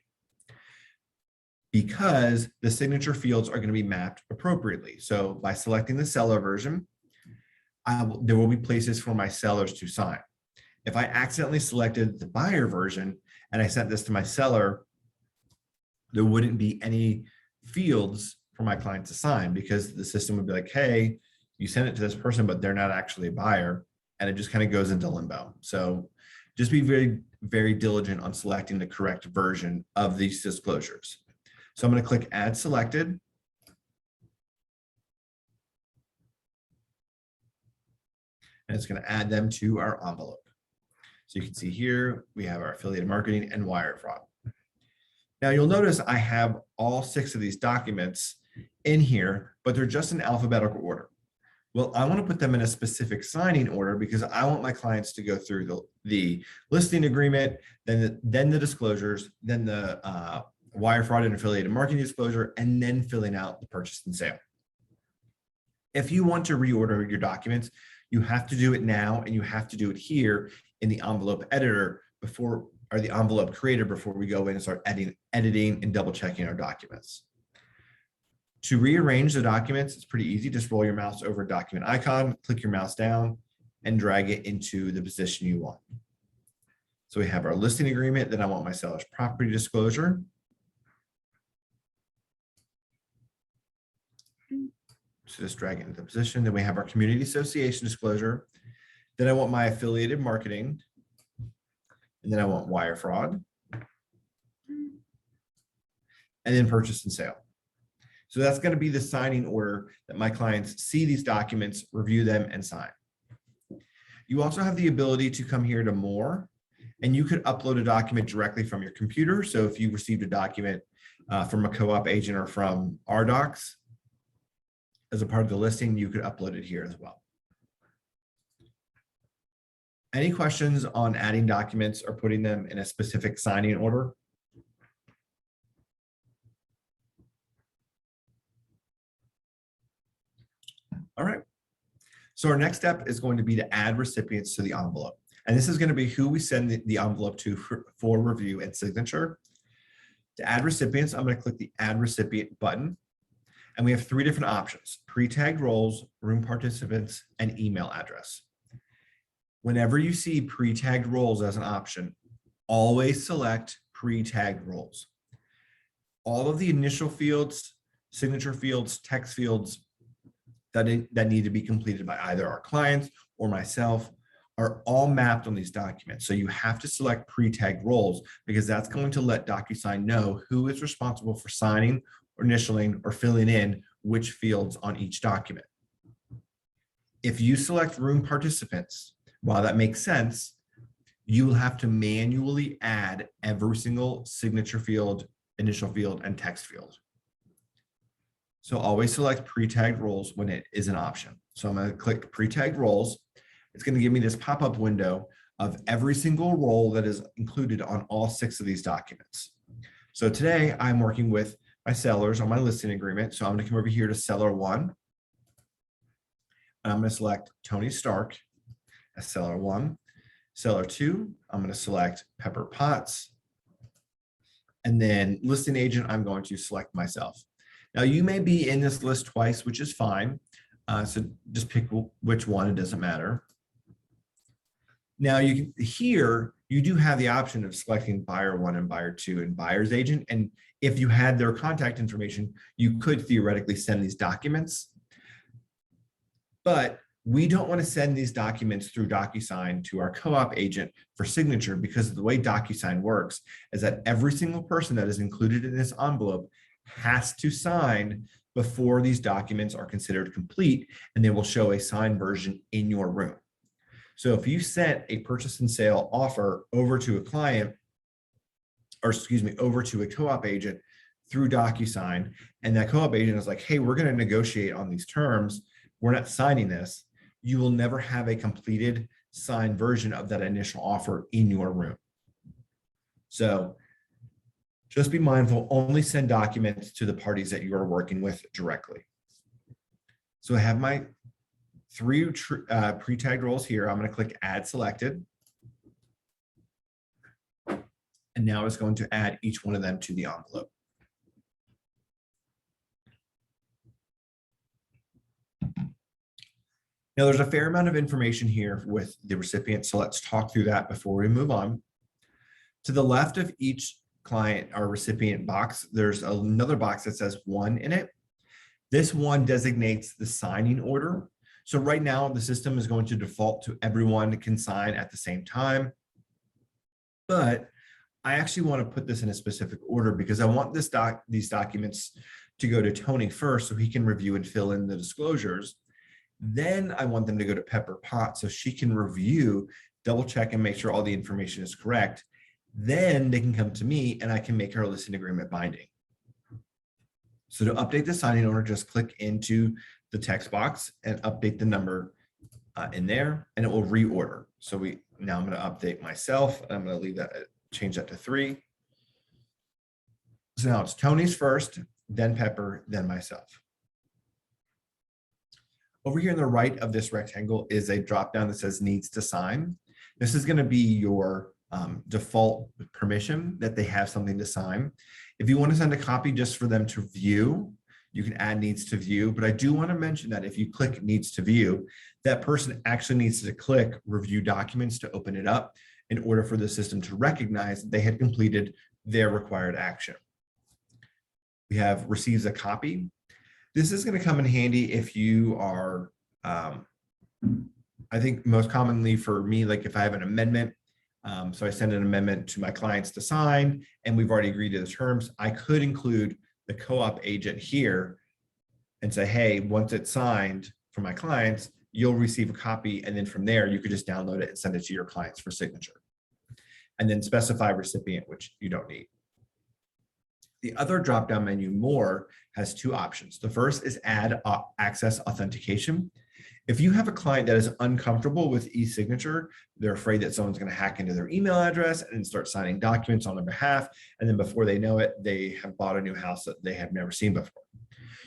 S1: because the signature fields are going to be mapped appropriately. So by selecting the seller version, there will be places for my sellers to sign. If I accidentally selected the buyer version and I sent this to my seller, there wouldn't be any fields for my client to sign because the system would be like, hey, you sent it to this person, but they're not actually a buyer. And it just kind of goes into limbo. So just be very, very diligent on selecting the correct version of these disclosures. So I'm going to click add selected. And it's going to add them to our envelope. So you can see here, we have our affiliated marketing and wire fraud. Now you'll notice I have all 6 of these documents in here, but they're just in alphabetical order. Well, I want to put them in a specific signing order because I want my clients to go through the listing agreement, then the disclosures, then the wire fraud and affiliated marketing disclosure, and then filling out the purchase and sale. If you want to reorder your documents, you have to do it now, and you have to do it here in the envelope editor before, or the envelope creator, before we go in and start editing and double checking our documents. To rearrange the documents, it's pretty easy. Just roll your mouse over a document icon, click your mouse down, and drag it into the position you want. So we have our listing agreement, then I want my seller's property disclosure. So just drag it into the position. Then we have our community association disclosure. Then I want my affiliated marketing. And then I want wire fraud. And then purchase and sale. So that's going to be the signing order that my clients see these documents, review them, and sign. You also have the ability to come here to more, and you could upload a document directly from your computer. So if you received a document from a co-op agent or from RDocs as a part of the listing, you could upload it here as well. Any questions on adding documents or putting them in a specific signing order? All right. So our next step is going to be to add recipients to the envelope. And this is going to be who we send the envelope to for review and signature. To add recipients, I'm going to click the Add Recipient button. And we have 3 different options: pre-tagged roles, room participants, and email address. Whenever you see pre-tagged roles as an option, always select pre-tagged roles. All of the initial fields signature fields, text fields that need to be completed by either our clients or myself are all mapped on these documents. So you have to select Pretag Roles because that's going to let DocuSign know who is responsible for signing or initialing or filling in which fields on each document. If you select room participants, while that makes sense, you will have to manually add every single signature field, initial field, and text field. So always select pre-tagged roles when it is an option. So I'm going to click pre-tagged roles. It's going to give me this pop-up window of every single role that is included on all 6 of these documents. So today I'm working with my sellers on my listing agreement. So I'm going to come over here to seller 1. And I'm going to select Tony Stark as seller 1. Seller 2, I'm going to select Pepper Potts. And then listing agent, I'm going to select myself. Now you may be in this list twice, which is fine. So just pick which one, it doesn't matter. Now you do have the option of selecting buyer 1 and buyer 2 and buyer's agent. And if you had their contact information, you could theoretically send these documents. But we don't want to send these documents through DocuSign to our co-op agent for signature because the way DocuSign works is that every single person that is included in this envelope has to sign before these documents are considered complete, and they will show a signed version in your room. So if you sent a purchase and sale offer over to a client, or excuse me, over to a co-op agent through DocuSign, and that co-op agent is like, hey, we're going to negotiate on these terms, we're not signing this, you will never have a completed signed version of that initial offer in your room. So just be mindful, only send documents to the parties that you are working with directly. So I have my 3 pre-tagged roles here. I'm going to click add selected. And now it's going to add each one of them to the envelope. Now there's a fair amount of information here with the recipient, so let's talk through that before we move on. To the left of each client or recipient box, there's another box that says 1 in it. This 1 designates the signing order. So right now the system is going to default to everyone can sign at the same time. But I actually want to put this in a specific order because I want these documents to go to Tony first so he can review and fill in the disclosures. Then I want them to go to Pepper Potts so she can review, double check and make sure all the information is correct. Then they can come to me and I can make our listing agreement binding. So to update the signing order, just click into the text box and update the number in there and it will reorder. So now I'm going to update myself. I'm going to leave that, change that to 3. So now it's Tony's first, then Pepper, then myself. Over here on the right of this rectangle is a drop down that says needs to sign. This is going to be your default permission that they have something to sign. If you want to send a copy just for them to view, you can add needs to view. But I do want to mention that if you click needs to view, that person actually needs to click review documents to open it up in order for the system to recognize that they had completed their required action. We have receives a copy. This is going to come in handy if you are, I think most commonly for me, like if I have an amendment, so I send an amendment to my clients to sign and we've already agreed to the terms, I could include the co-op agent here and say, hey, once it's signed for my clients, you'll receive a copy. And then from there, you could just download it and send it to your clients for signature. And then specify recipient, which you don't need. The other drop-down menu, More, has 2 options. The first is Add Access Authentication. If you have a client that is uncomfortable with e-signature, they're afraid that someone's going to hack into their email address and start signing documents on their behalf, and then before they know it, they have bought a new house that they have never seen before.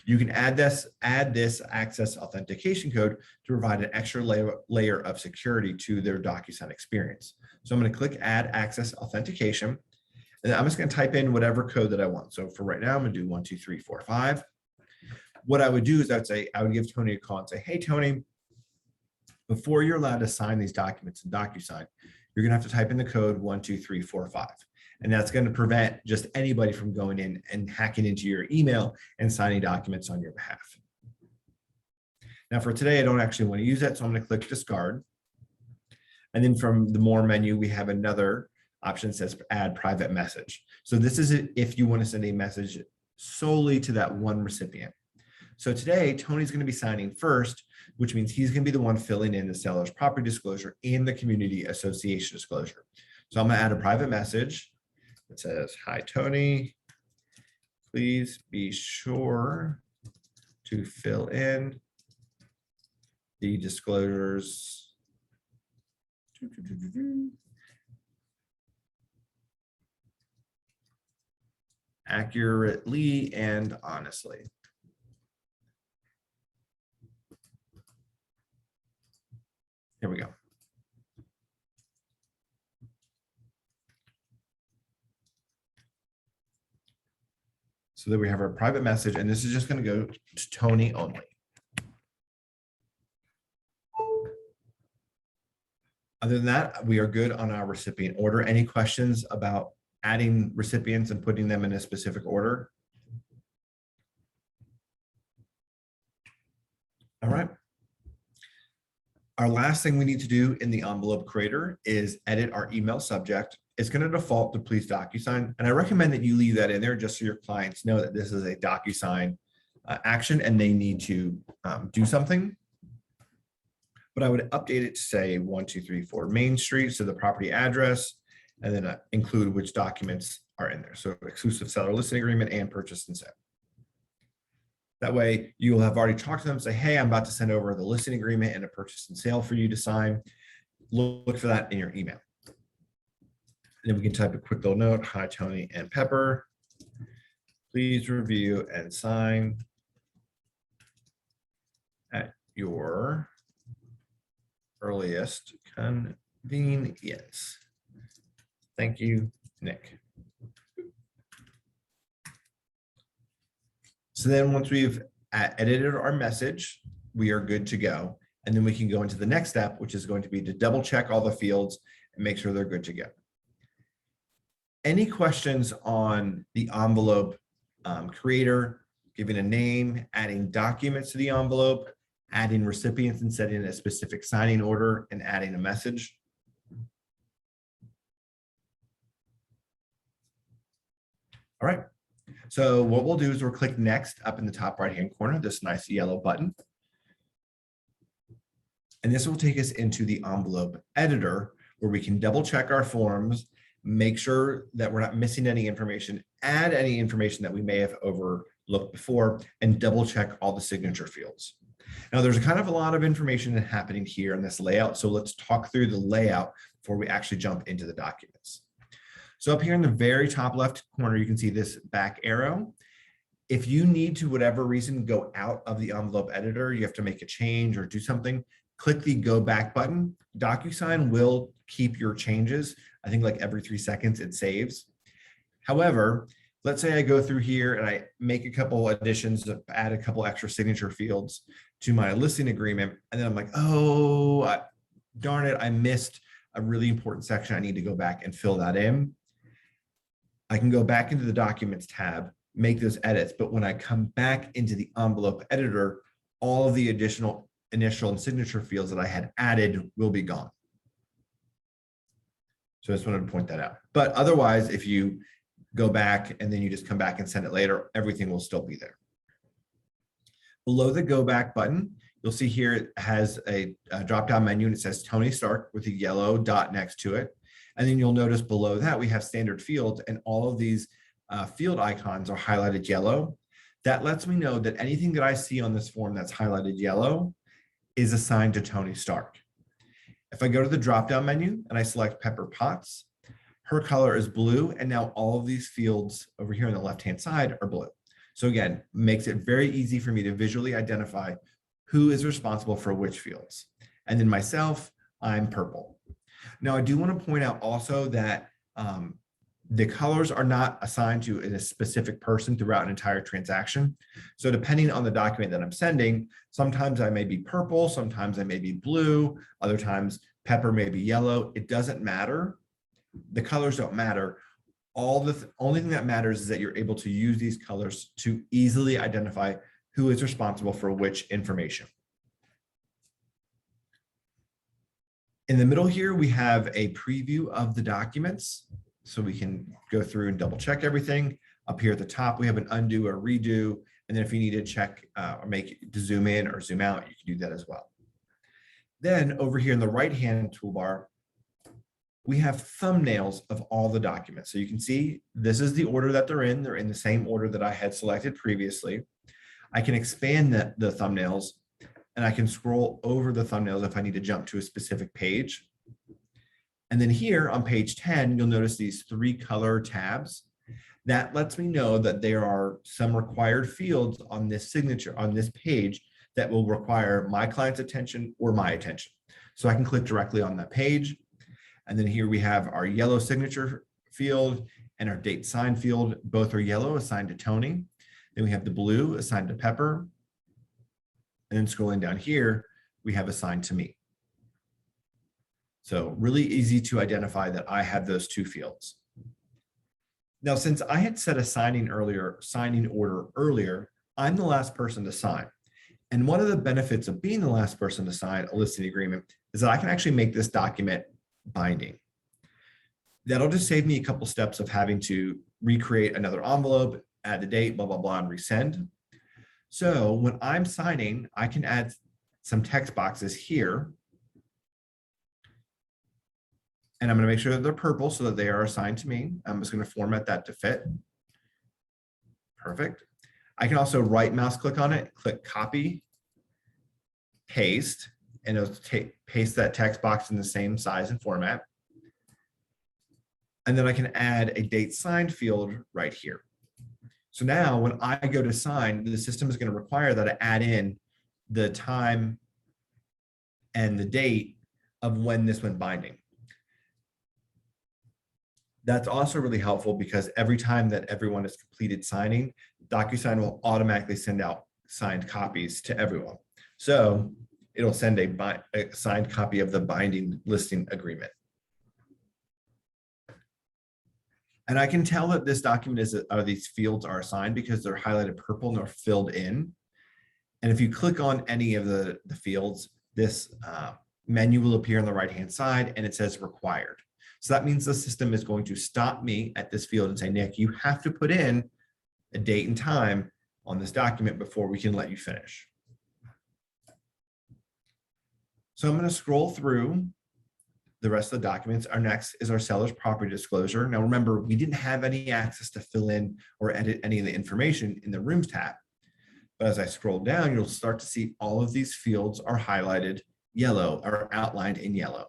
S1: You can add this access authentication code to provide an extra layer of security to their DocuSign experience. So I'm going to click Add Access Authentication. And I'm just going to type in whatever code that I want. So for right now, I'm going to do 1, 2, 3, 4, 5. What I would do is I would give Tony a call and say, hey, Tony, before you're allowed to sign these documents in DocuSign, you're going to have to type in the code 1, 2, 3, 4, 5. And that's going to prevent just anybody from going in and hacking into your email and signing documents on your behalf. Now for today, I don't actually want to use that, so I'm going to click discard. And then from the more menu, we have another option that says add private message. So this is if you want to send a message solely to that one recipient. So today, Tony's going to be signing first, which means he's going to be the one filling in the seller's property disclosure and the community association disclosure. So I'm going to add a private message that says, "Hi, Tony. Please be sure to fill in the disclosures accurately and honestly." Here we go. So then we have our private message, and this is just going to go to Tony only. Other than that, we are good on our recipient order. Any questions about adding recipients and putting them in a specific order? All right. Our last thing we need to do in the envelope creator is edit our email subject. It's going to default to please DocuSign. And I recommend that you leave that in there just so your clients know that this is a DocuSign action and they need to do something. But I would update it to say 1234 Main Street, so the property address, and then include which documents are in there. So exclusive seller listing agreement and purchase and sale. That way you'll have already talked to them, say, "Hey, I'm about to send over the listing agreement and a purchase and sale for you to sign." Look for that in your email. And then we can type a quick little note: "Hi, Tony and Pepper. Please review and sign at your earliest convenience. Thank you, Nick." So then once we've edited our message, we are good to go. And then we can go into the next step, which is going to be to double check all the fields and make sure they're good to go. Any questions on the envelope creator, giving a name, adding documents to the envelope, adding recipients and setting a specific signing order, and adding a message? All right. So what we'll do is we'll click next up in the top right-hand corner, this nice yellow button. And this will take us into the envelope editor where we can double check our forms, make sure that we're not missing any information, add any information that we may have overlooked before, and double check all the signature fields. Now there's kind of a lot of information happening here in this layout. So let's talk through the layout before we actually jump into the documents. So up here in the very top left corner, you can see this back arrow. If you need to, whatever reason, go out of the envelope editor, you have to make a change or do something, click the go back button. DocuSign will keep your changes. I think like every 3 seconds it saves. However, let's say I go through here and I make a couple additions, add a couple extra signature fields to my listing agreement. And then I'm like, oh, darn it, I missed a really important section. I need to go back and fill that in. I can go back into the Documents tab, make those edits, but when I come back into the envelope editor, all of the additional initial and signature fields that I had added will be gone. So I just wanted to point that out. But otherwise, if you go back and then you just come back and send it later, everything will still be there. Below the go back button, you'll see here it has a drop-down menu and it says Tony Stark with a yellow dot next to it. And then you'll notice below that we have standard fields, and all of these field icons are highlighted yellow. That lets me know that anything that I see on this form that's highlighted yellow is assigned to Tony Stark. If I go to the drop-down menu and I select Pepper Potts, her color is blue, and now all of these fields over here on the left-hand side are blue. So again, makes it very easy for me to visually identify who is responsible for which fields. And then myself, I'm purple. Now, I do want to point out also that the colors are not assigned to a specific person throughout an entire transaction. So depending on the document that I'm sending, sometimes I may be purple, sometimes I may be blue, other times Pepper may be yellow. It doesn't matter. The colors don't matter. Only thing that matters is that you're able to use these colors to easily identify who is responsible for which information. In the middle here, we have a preview of the documents, so we can go through and double check everything. Up here at the top, we have an undo or redo, and then if you need to check or make it to zoom in or zoom out, you can do that as well. Then over here in the right-hand toolbar, we have thumbnails of all the documents. So you can see this is the order that they're in. They're in the same order that I had selected previously. I can expand the thumbnails, and I can scroll over the thumbnails if I need to jump to a specific page. And then here on page 10, you'll notice these 3 color tabs. That lets me know that there are some required fields on this signature, on this page, that will require my client's attention or my attention. So I can click directly on that page. And then here we have our yellow signature field and our date sign field. Both are yellow, assigned to Tony. Then we have the blue assigned to Pepper. And then scrolling down here, we have assigned to me. So really easy to identify that I have those 2 fields. Now, since I had set a signing order earlier, I'm the last person to sign. And one of the benefits of being the last person to sign a listing agreement is that I can actually make this document binding. That'll just save me a couple steps of having to recreate another envelope, add the date, blah, blah, blah, and resend. So when I'm signing, I can add some text boxes here. And I'm going to make sure that they're purple so that they are assigned to me. I'm just going to format that to fit. Perfect. I can also right mouse click on it, click copy, paste, and it'll paste that text box in the same size and format. And then I can add a date signed field right here. So now when I go to sign, the system is going to require that I add in the time and the date of when this went binding. That's also really helpful because every time that everyone has completed signing, DocuSign will automatically send out signed copies to everyone. So it'll send a signed copy of the binding listing agreement. And I can tell that this document these fields are assigned because they're highlighted purple and they're filled in. And if you click on any of the fields, this menu will appear on the right-hand side and it says required. So that means the system is going to stop me at this field and say, Nick, you have to put in a date and time on this document before we can let you finish. So I'm going to scroll through the rest of the documents. Our next is our seller's property disclosure. Now remember, we didn't have any access to fill in or edit any of the information in the Rooms tab. But as I scroll down, you'll start to see all of these fields are highlighted yellow or outlined in yellow.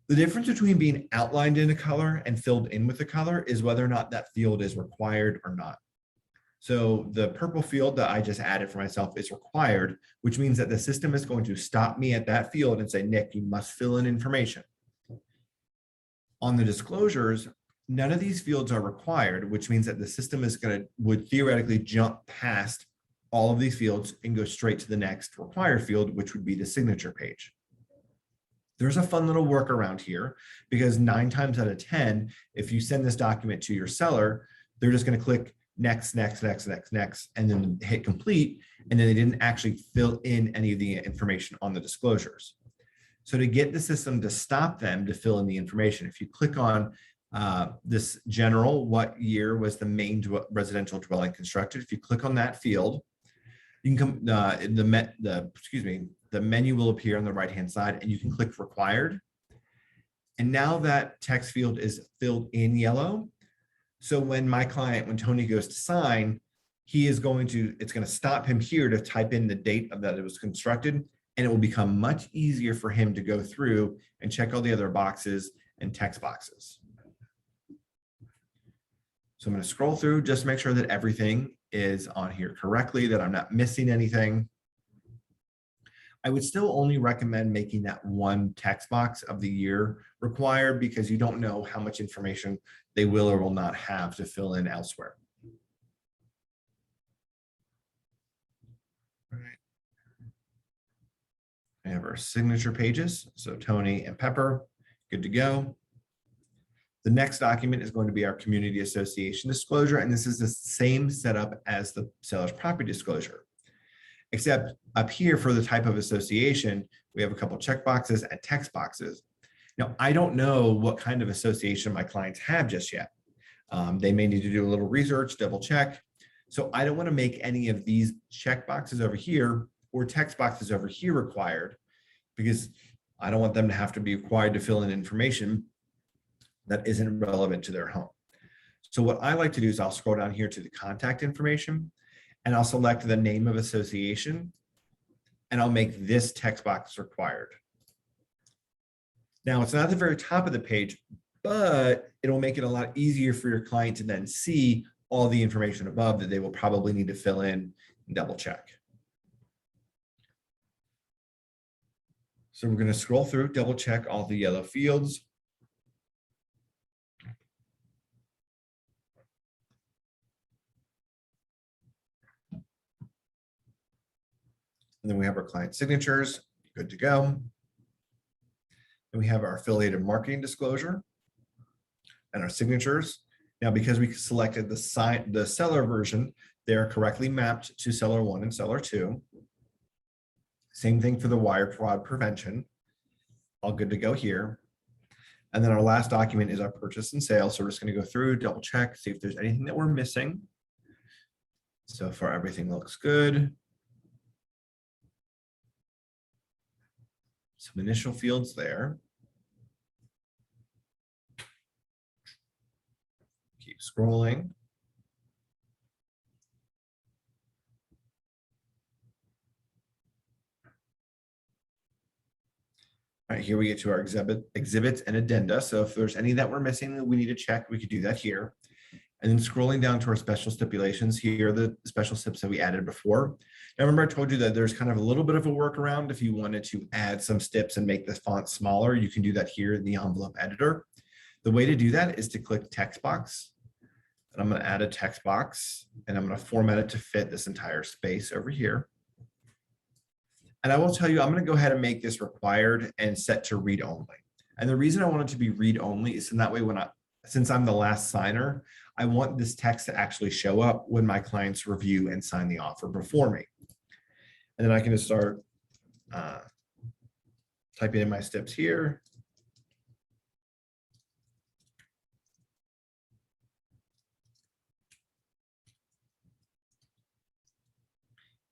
S1: The difference between being outlined in a color and filled in with a color is whether or not that field is required or not. So the purple field that I just added for myself is required, which means that the system is going to stop me at that field and say, Nick, you must fill in information. On the disclosures, none of these fields are required, which means that the system would theoretically jump past all of these fields and go straight to the next required field, which would be the signature page. There's a fun little workaround here because 9 times out of 10, if you send this document to your seller, they're just going to click next, next, next, next, next, and then hit complete. And then they didn't actually fill in any of the information on the disclosures. So to get the system to stop them to fill in the information, if you click on this general, what year was the main residential dwelling constructed? If you click on that field, you can come, the menu will appear on the right-hand side and you can click required. And now that text field is filled in yellow. So when Tony goes to sign, it's going to stop him here to type in the date that it was constructed, and it will become much easier for him to go through and check all the other boxes and text boxes. So I'm going to scroll through just to make sure that everything is on here correctly, that I'm not missing anything. I would still only recommend making that one text box of the year required because you don't know how much information they will or will not have to fill in elsewhere. All right. We have our signature pages. So Tony and Pepper, good to go. The next document is going to be our community association disclosure, and this is the same setup as the seller's property disclosure. Except up here for the type of association, we have a couple check boxes and text boxes. Now, I don't know what kind of association my clients have just yet. They may need to do a little research, double check. So I don't want to make any of these check boxes over here or text boxes over here required, because I don't want them to have to be required to fill in information that isn't relevant to their home. So what I like to do is I'll scroll down here to the contact information, and I'll select the name of association, and I'll make this text box required. Now, it's not at the very top of the page, but it'll make it a lot easier for your client to then see all the information above that they will probably need to fill in and double check. So we're going to scroll through, double check all the yellow fields. And then we have our client signatures, good to go. And we have our affiliated marketing disclosure and our signatures. Now, because we selected the seller version, they're correctly mapped to seller 1 and seller 2. Same thing for the wire fraud prevention. All good to go here. And then our last document is our purchase and sale. So we're just going to go through, double check, see if there's anything that we're missing. So far, everything looks good. Some initial fields there. Keep scrolling. All right, here we get to our exhibits and addenda. So if there's any that we're missing that we need to check, we could do that here. And then scrolling down to our special stipulations, here are the special steps that we added before. Now, remember I told you that there's kind of a little bit of a workaround. If you wanted to add some steps and make the font smaller, you can do that here in the envelope editor. The way to do that is to click text box. And I'm going to add a text box, and I'm going to format it to fit this entire space over here. And I will tell you, I'm going to go ahead and make this required and set to read only. And the reason I want it to be read only is in that way, since I'm the last signer, I want this text to actually show up when my clients review and sign the offer before me. And then I can just start typing in my steps here.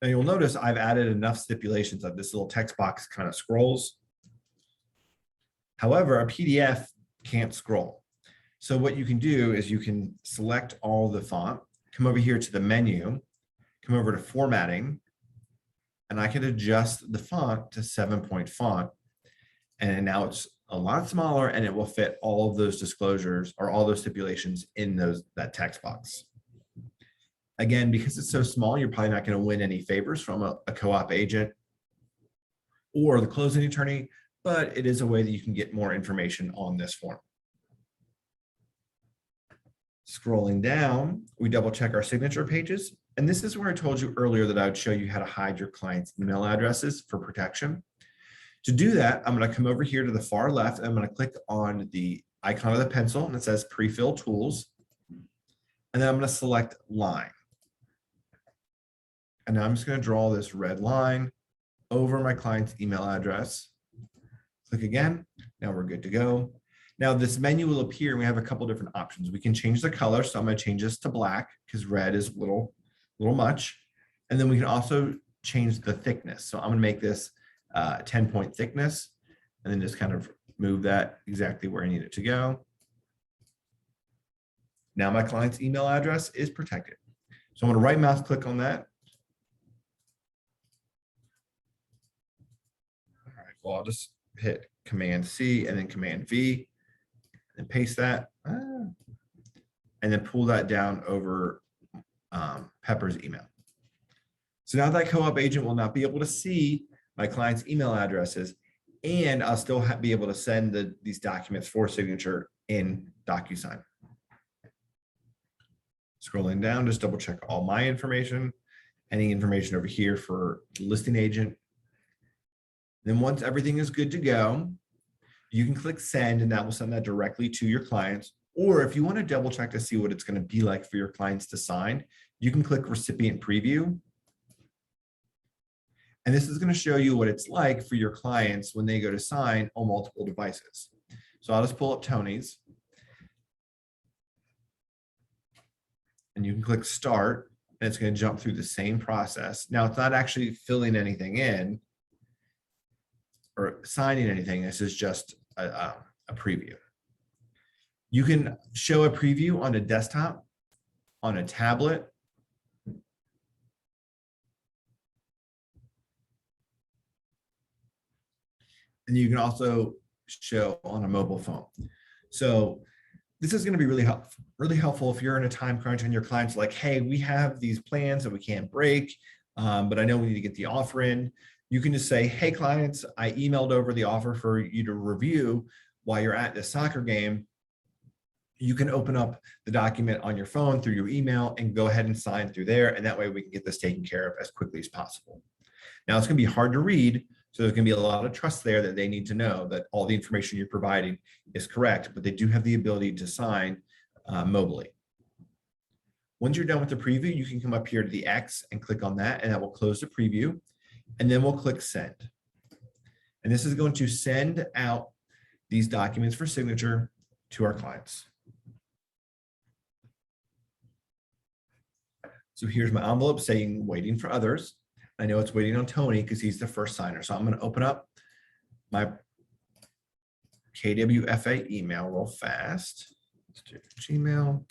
S1: Now you'll notice I've added enough stipulations that this little text box kind of scrolls. However, a PDF can't scroll. So what you can do is you can select all the font, come over here to the menu, come over to formatting, and I can adjust the font to 7-point font. And now it's a lot smaller, and it will fit all of those disclosures or all those stipulations in that text box. Again, because it's so small, you're probably not going to win any favors from a co-op agent or the closing attorney, but it is a way that you can get more information on this form. Scrolling down, we double check our signature pages. And this is where I told you earlier that I would show you how to hide your client's email addresses for protection. To do that, I'm going to come over here to the far left, and I'm going to click on the icon of the pencil, and it says Pre-fill Tools. And then I'm going to select Line. And now I'm just going to draw this red line over my client's email address. Click again. Now we're good to go. Now this menu will appear, and we have a couple different options. We can change the color. So I'm going to change this to black because red is a little much. And then we can also change the thickness. So I'm going to make this 10-point thickness, and then just kind of move that exactly where I need it to go. Now my client's email address is protected. So I'm going to right mouse click on that. All right, well, I'll just hit Command C and then Command V and paste that. And then pull that down over Pepper's email. So now that co-op agent will not be able to see my client's email addresses, and I'll still be able to send these documents for signature in DocuSign. Scrolling down, just double check all my information, any information over here for the listing agent. Then once everything is good to go, you can click send, and that will send that directly to your clients, Or if you want to double check to see what it's going to be like for your clients to sign, you can click Recipient Preview. And this is going to show you what it's like for your clients when they go to sign on multiple devices. So I'll just pull up Tony's. And you can click Start, and it's going to jump through the same process. Now, it's not actually filling anything in or signing anything. This is just a preview. You can show a preview on a desktop, on a tablet, and you can also show on a mobile phone. So this is going to be really helpful if you're in a time crunch and your client's like, hey, we have these plans that we can't break, but I know we need to get the offer in. You can just say, hey, clients, I emailed over the offer for you to review while you're at the soccer game. You can open up the document on your phone through your email and go ahead and sign through there. And that way we can get this taken care of as quickly as possible. Now it's going to be hard to read. So there's going to be a lot of trust there that they need to know that all the information you're providing is correct, but they do have the ability to sign mobilely. Once you're done with the preview, you can come up here to the X and click on that, and that will close the preview. And then we'll click Send. And this is going to send out these documents for signature to our clients. So here's my envelope saying waiting for others. I know it's waiting on Tony because he's the first signer. So I'm going to open up my KWFA email real fast. Let's do Gmail.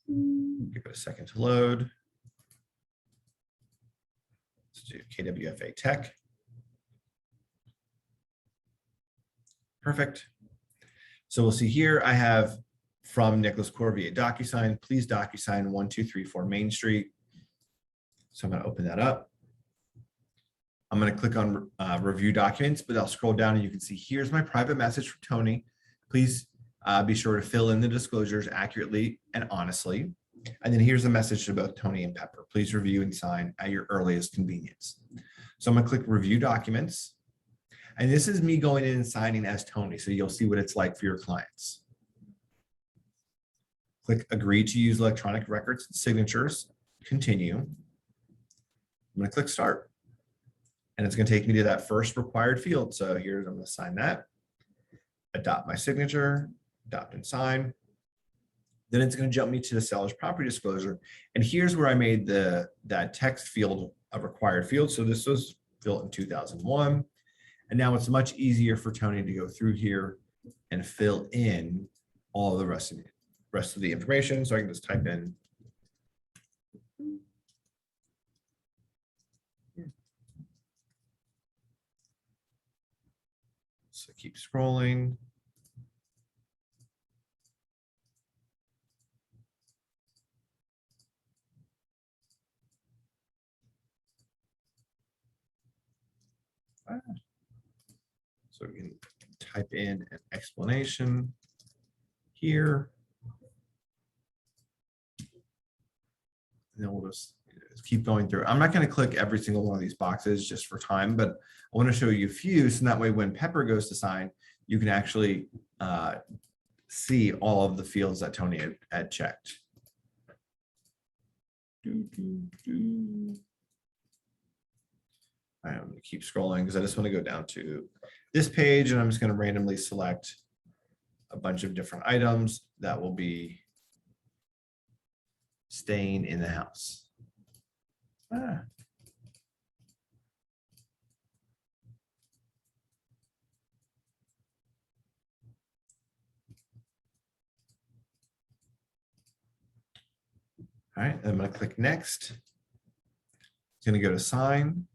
S1: Give it a second to load. Let's do KWFA Tech. Perfect. So we'll see here, I have from Nicholas Corvey at DocuSign, please DocuSign 1234 Main Street. So I'm going to open that up. I'm going to click on review documents, but I'll scroll down and you can see here's my private message from Tony. Please be sure to fill in the disclosures accurately and honestly. And then here's a message to both Tony and Pepper. Please review and sign at your earliest convenience. So I'm going to click review documents. And this is me going in and signing as Tony. So you'll see what it's like for your clients. Click agree to use electronic records and signatures, continue. I'm going to click start. And it's going to take me to that first required field. So here's, I'm going to sign that, adopt my signature, adopt and sign. Then it's going to jump me to the seller's property disclosure. And here's where I made that text field a required field. So this was built in 2001. And now it's much easier for Tony to go through here and fill in all the rest of the information. So I can just type in so keep scrolling. So we can type in an explanation here. And then we'll just keep going through. I'm not going to click every single one of these boxes just for time, but I want to show you a few. So that way, when Pepper goes to sign, you can actually see all of the fields that Tony had checked. I'm going to keep scrolling because I just want to go down to this page, and I'm just going to randomly select a bunch of different items that will be staying in the house. All right, I'm going to click next. It's going to go to sign.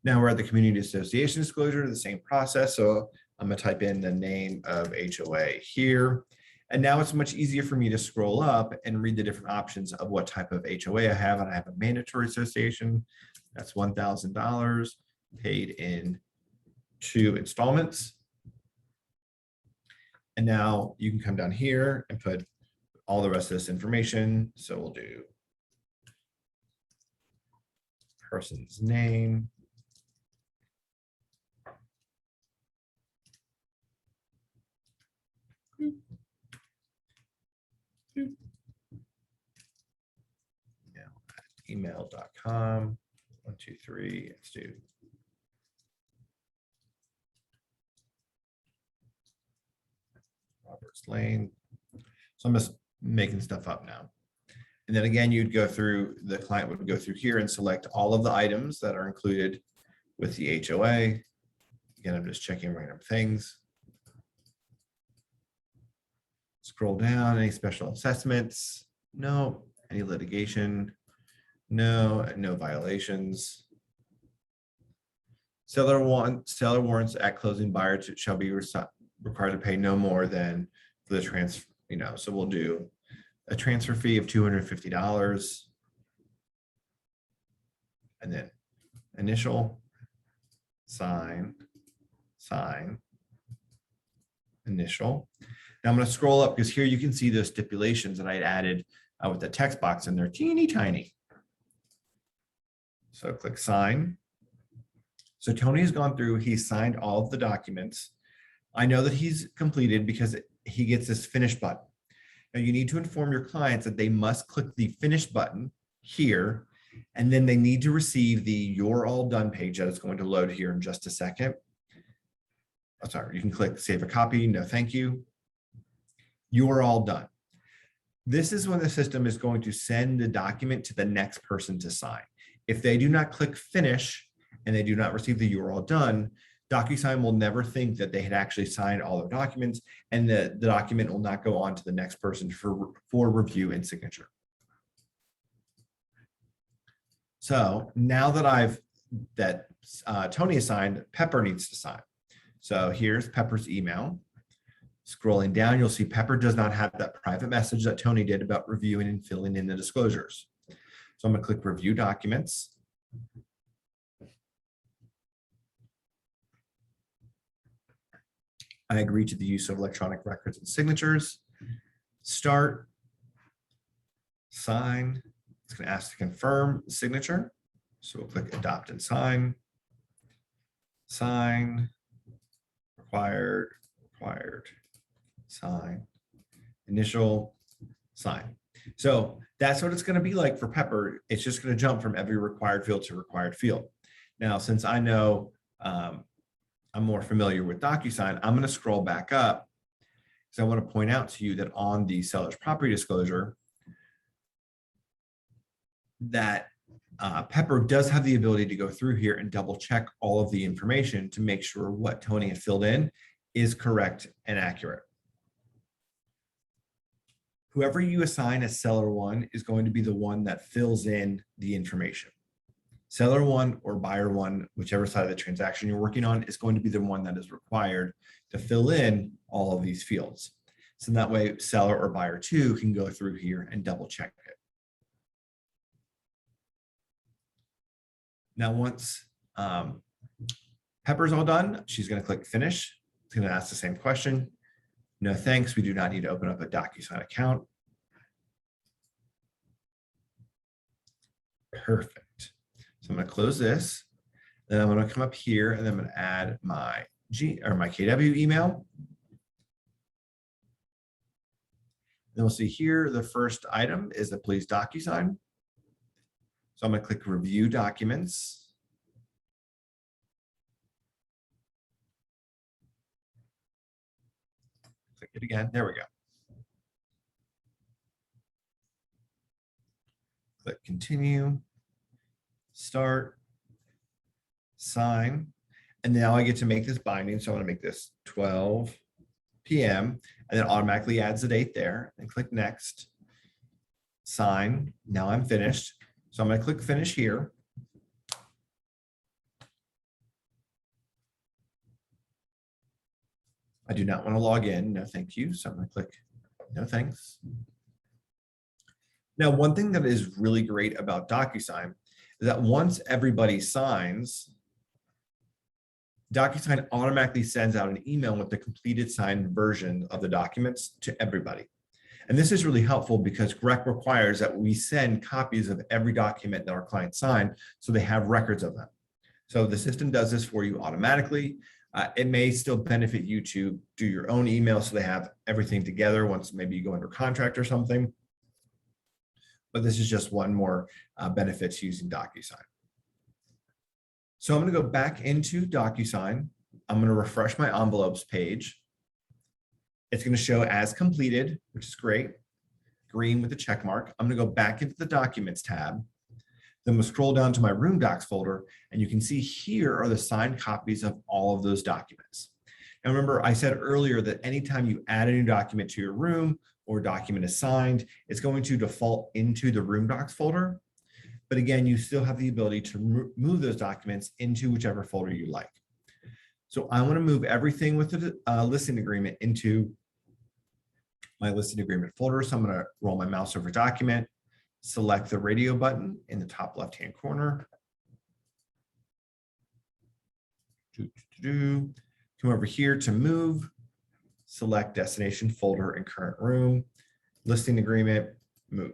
S1: Now we're at the community association disclosure, the same process. So I'm going to type in the name of HOA here. And now it's much easier for me to scroll up and read the different options of what type of HOA I have. And I have a mandatory association. That's $1,000 paid in 2 installments. And now you can come down here and put all the rest of this information. So we'll do person's name, gmail.com. 1, 2, 3, let's do. Roberts Lane. So I'm just making stuff up now. And then again, you'd go through, the client would go through here and select all of the items that are included with the HOA. Again, I'm just checking random things. Scroll down, any special assessments? No. Any litigation? No. No violations. Seller warrants at closing, buyer shall be required to pay no more than for the transfer, so we'll do a transfer fee of $250. And then initial, sign, initial. Now I'm going to scroll up because here you can see those stipulations that I had added with the text box in there, teeny tiny. So click sign. So Tony has gone through, he's signed all of the documents. I know that he's completed because he gets this finish button. Now you need to inform your clients that they must click the finish button here, and then they need to receive the "You're all done" page that is going to load here in just a second. Oh, sorry, you can click save a copy. No, thank you. You're all done. This is when the system is going to send the document to the next person to sign. If they do not click finish and they do not receive the "You're all done," DocuSign will never think that they had actually signed all their documents, and the document will not go on to the next person for review and signature. So now that Tony has signed, Pepper needs to sign. So here's Pepper's email. Scrolling down, you'll see Pepper does not have that private message that Tony did about reviewing and filling in the disclosures. So I'm going to click Review Documents. I agree to the use of electronic records and signatures. Start, sign. It's going to ask to confirm the signature. So we'll click Adopt and Sign. Sign, required, sign, initial, sign. So that's what it's going to be like for Pepper. It's just going to jump from every required field to required field. Now, since I know I'm more familiar with DocuSign, I'm going to scroll back up because I want to point out to you that on the seller's property disclosure, that Pepper does have the ability to go through here and double check all of the information to make sure what Tony had filled in is correct and accurate. Whoever you assign as seller one is going to be the one that fills in the information. Seller one or buyer one, whichever side of the transaction you're working on, is going to be the one that is required to fill in all of these fields. So that way seller or buyer two can go through here and double check it. Now, once Pepper's all done, she's going to click finish. It's going to ask the same question. No, thanks. We do not need to open up a DocuSign account. Perfect. So I'm going to close this. Then I'm going to come up here and then I'm going to add my KW email. Then we'll see here the first item is the please DocuSign. So I'm going to click Review Documents. Click it again. There we go. Click Continue. Start. Sign. And now I get to make this binding. So I want to make this 12 p.m. and then automatically adds the date there and click Next. Sign. Now I'm finished. So I'm going to click Finish here. I do not want to log in. No, thank you. So I'm going to click No, thanks. Now, one thing that is really great about DocuSign is that once everybody signs, DocuSign automatically sends out an email with the completed signed version of the documents to everybody. And this is really helpful because REC requires that we send copies of every document that our clients sign so they have records of them. So the system does this for you automatically. It may still benefit you to do your own email so they have everything together once maybe you go under contract or something. but this is just one more benefit to using DocuSign. So I'm going to go back into DocuSign. I'm going to refresh my envelopes page. It's going to show as completed, which is great. Green with the check mark. I'm going to go back into the Documents tab. Then we'll scroll down to my Room Docs folder, and you can see here are the signed copies of all of those documents. Now remember, I said earlier that anytime you add a new document to your room or document is signed, it's going to default into the Room Docs folder. But again, you still have the ability to move those documents into whichever folder you like. So I want to move everything with the listing agreement into my listing agreement folder. So I'm going to roll my mouse over document, select the radio button in the top left-hand corner. Come over here to move, select destination folder and current room, listing agreement, move.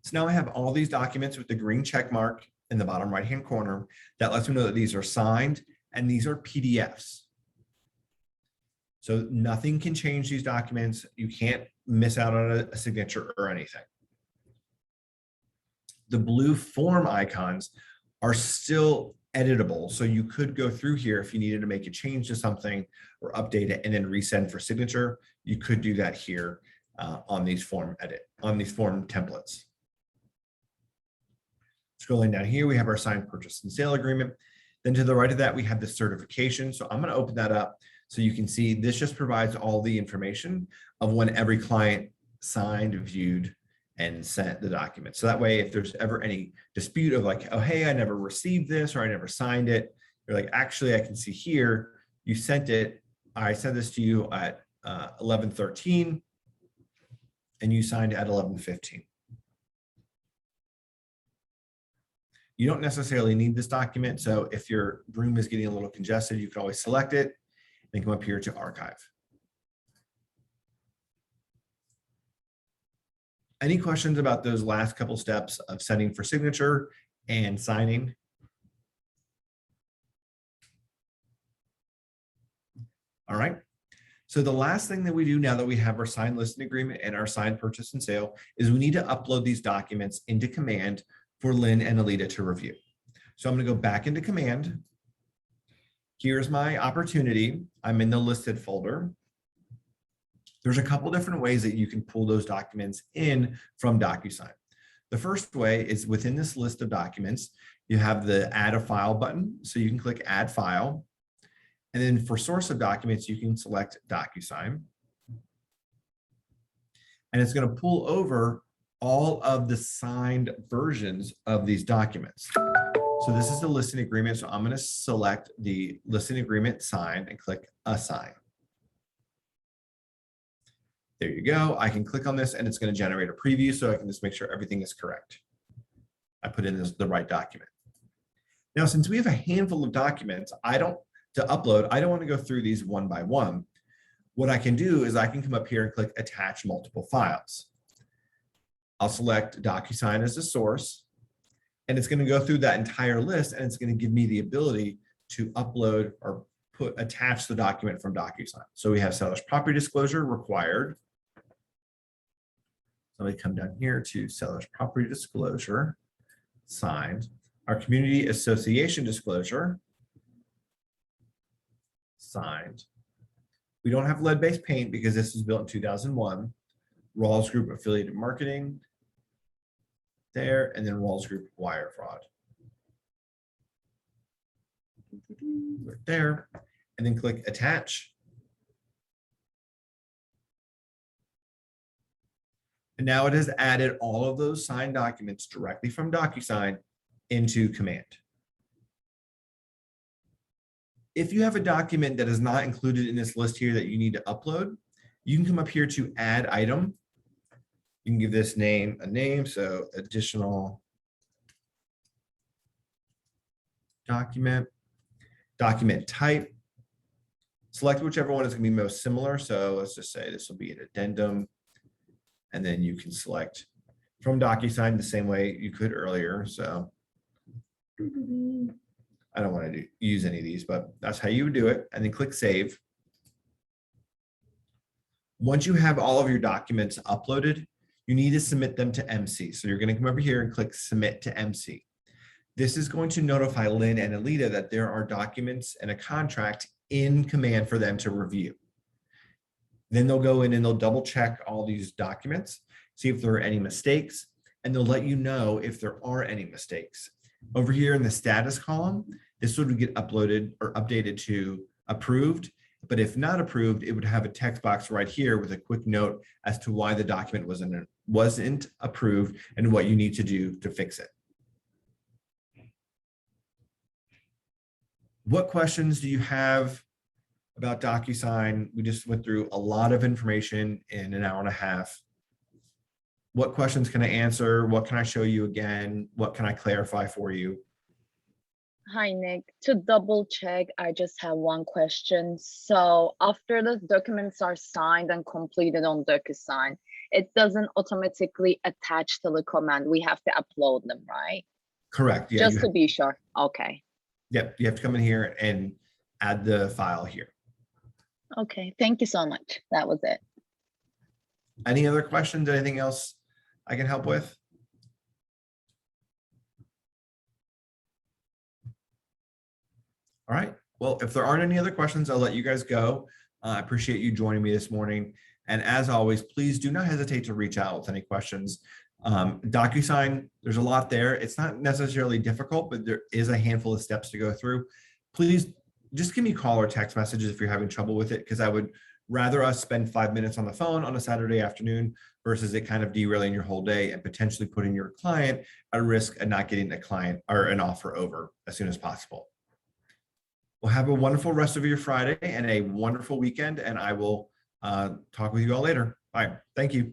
S1: So now I have all these documents with the green check mark in the bottom right-hand corner. That lets me know that these are signed and these are PDFs. So nothing can change these documents. You can't miss out on a signature or anything. The blue form icons are still editable. So you could go through here if you needed to make a change to something or update it and then resend for signature. You could do that here on these form templates. Scrolling down here, we have our signed purchase and sale agreement. Then to the right of that, we have the certification. So I'm going to open that up so you can see this just provides all the information of when every client signed, viewed, and sent the document. So that way, if there's ever any dispute of like, oh, hey, I never received this or I never signed it, you're like, actually, I can see here, you sent it. I sent this to you at 11:13 and you signed it at 11:15. You don't necessarily need this document. So if your room is getting a little congested, you can always select it and come up here to archive. Any questions about those last couple steps of sending for signature and signing? All right. So the last thing that we do now that we have our signed listing agreement and our signed purchase and sale is we need to upload these documents into Command for Lynn and Alita to review. So I'm going to go back into Command. Here's my opportunity. I'm in the listed folder. There's a couple different ways that you can pull those documents in from DocuSign. The first way is within this list of documents, you have the add a file button. So you can click add file. And then for source of documents, you can select DocuSign. And it's going to pull over all of the signed versions of these documents. So this is the listing agreement. So I'm going to select the listing agreement signed and click assign. There you go. I can click on this and it's going to generate a preview so I can just make sure everything is correct. I put in the right document. Now, since we have a handful of documents to upload, I don't want to go through these one by one. What I can do is I can come up here and click attach multiple files. I'll select DocuSign as a source, and it's going to go through that entire list, and it's going to give me the ability to upload or attach the document from DocuSign. So we have seller's property disclosure required. So we come down here to seller's property disclosure, signed. Our community association disclosure, signed. We don't have lead-based paint because this was built in 2001. Rawls Group affiliated marketing, there, and then Rawls Group wire fraud. Right there, and then click attach. And now it has added all of those signed documents directly from DocuSign into Command. If you have a document that is not included in this list here that you need to upload, you can come up here to add item. You can give this name a name, so additional document, document type. Select whichever one is going to be most similar. So let's just say this will be an addendum. And then you can select from DocuSign the same way you could earlier. So I don't want to use any of these, but that's how you would do it. And then click save. Once you have all of your documents uploaded, you need to submit them to MC. So you're going to come over here and click Submit to MC. This is going to notify Lynn and Alita that there are documents and a contract in command for them to review. Then they'll go in and they'll double check all these documents, see if there are any mistakes, and they'll let you know if there are any mistakes. Over here in the status column, this would get uploaded or updated to approved, but if not approved, it would have a text box right here with a quick note as to why the document wasn't approved and what you need to do to fix it. What questions do you have about DocuSign? We just went through a lot of information in an hour and a half. What questions can I answer? What can I show you again? What can I clarify for you?
S3: Hi, Nick. To double check, I just have one question. So after the documents are signed and completed on DocuSign, it doesn't automatically attach to the command. We have to upload them, right?
S1: Correct. Yeah.
S3: Just to be sure. Okay.
S1: Yep. You have to come in here and add the file here.
S3: Okay. Thank you so much. That was it.
S1: Any other questions? Anything else I can help with? All right. Well, if there aren't any other questions, I'll let you guys go. I appreciate you joining me this morning. And as always, please do not hesitate to reach out with any questions. DocuSign, there's a lot there. It's not necessarily difficult, but there is a handful of steps to go through. Please just give me a call or text messages if you're having trouble with it, because I would rather us spend 5 minutes on the phone on a Saturday afternoon versus it kind of derailing your whole day and potentially putting your client at risk of not getting a client or an offer over as soon as possible. Well, have a wonderful rest of your Friday and a wonderful weekend, and I will talk with you all later. Bye. Thank you.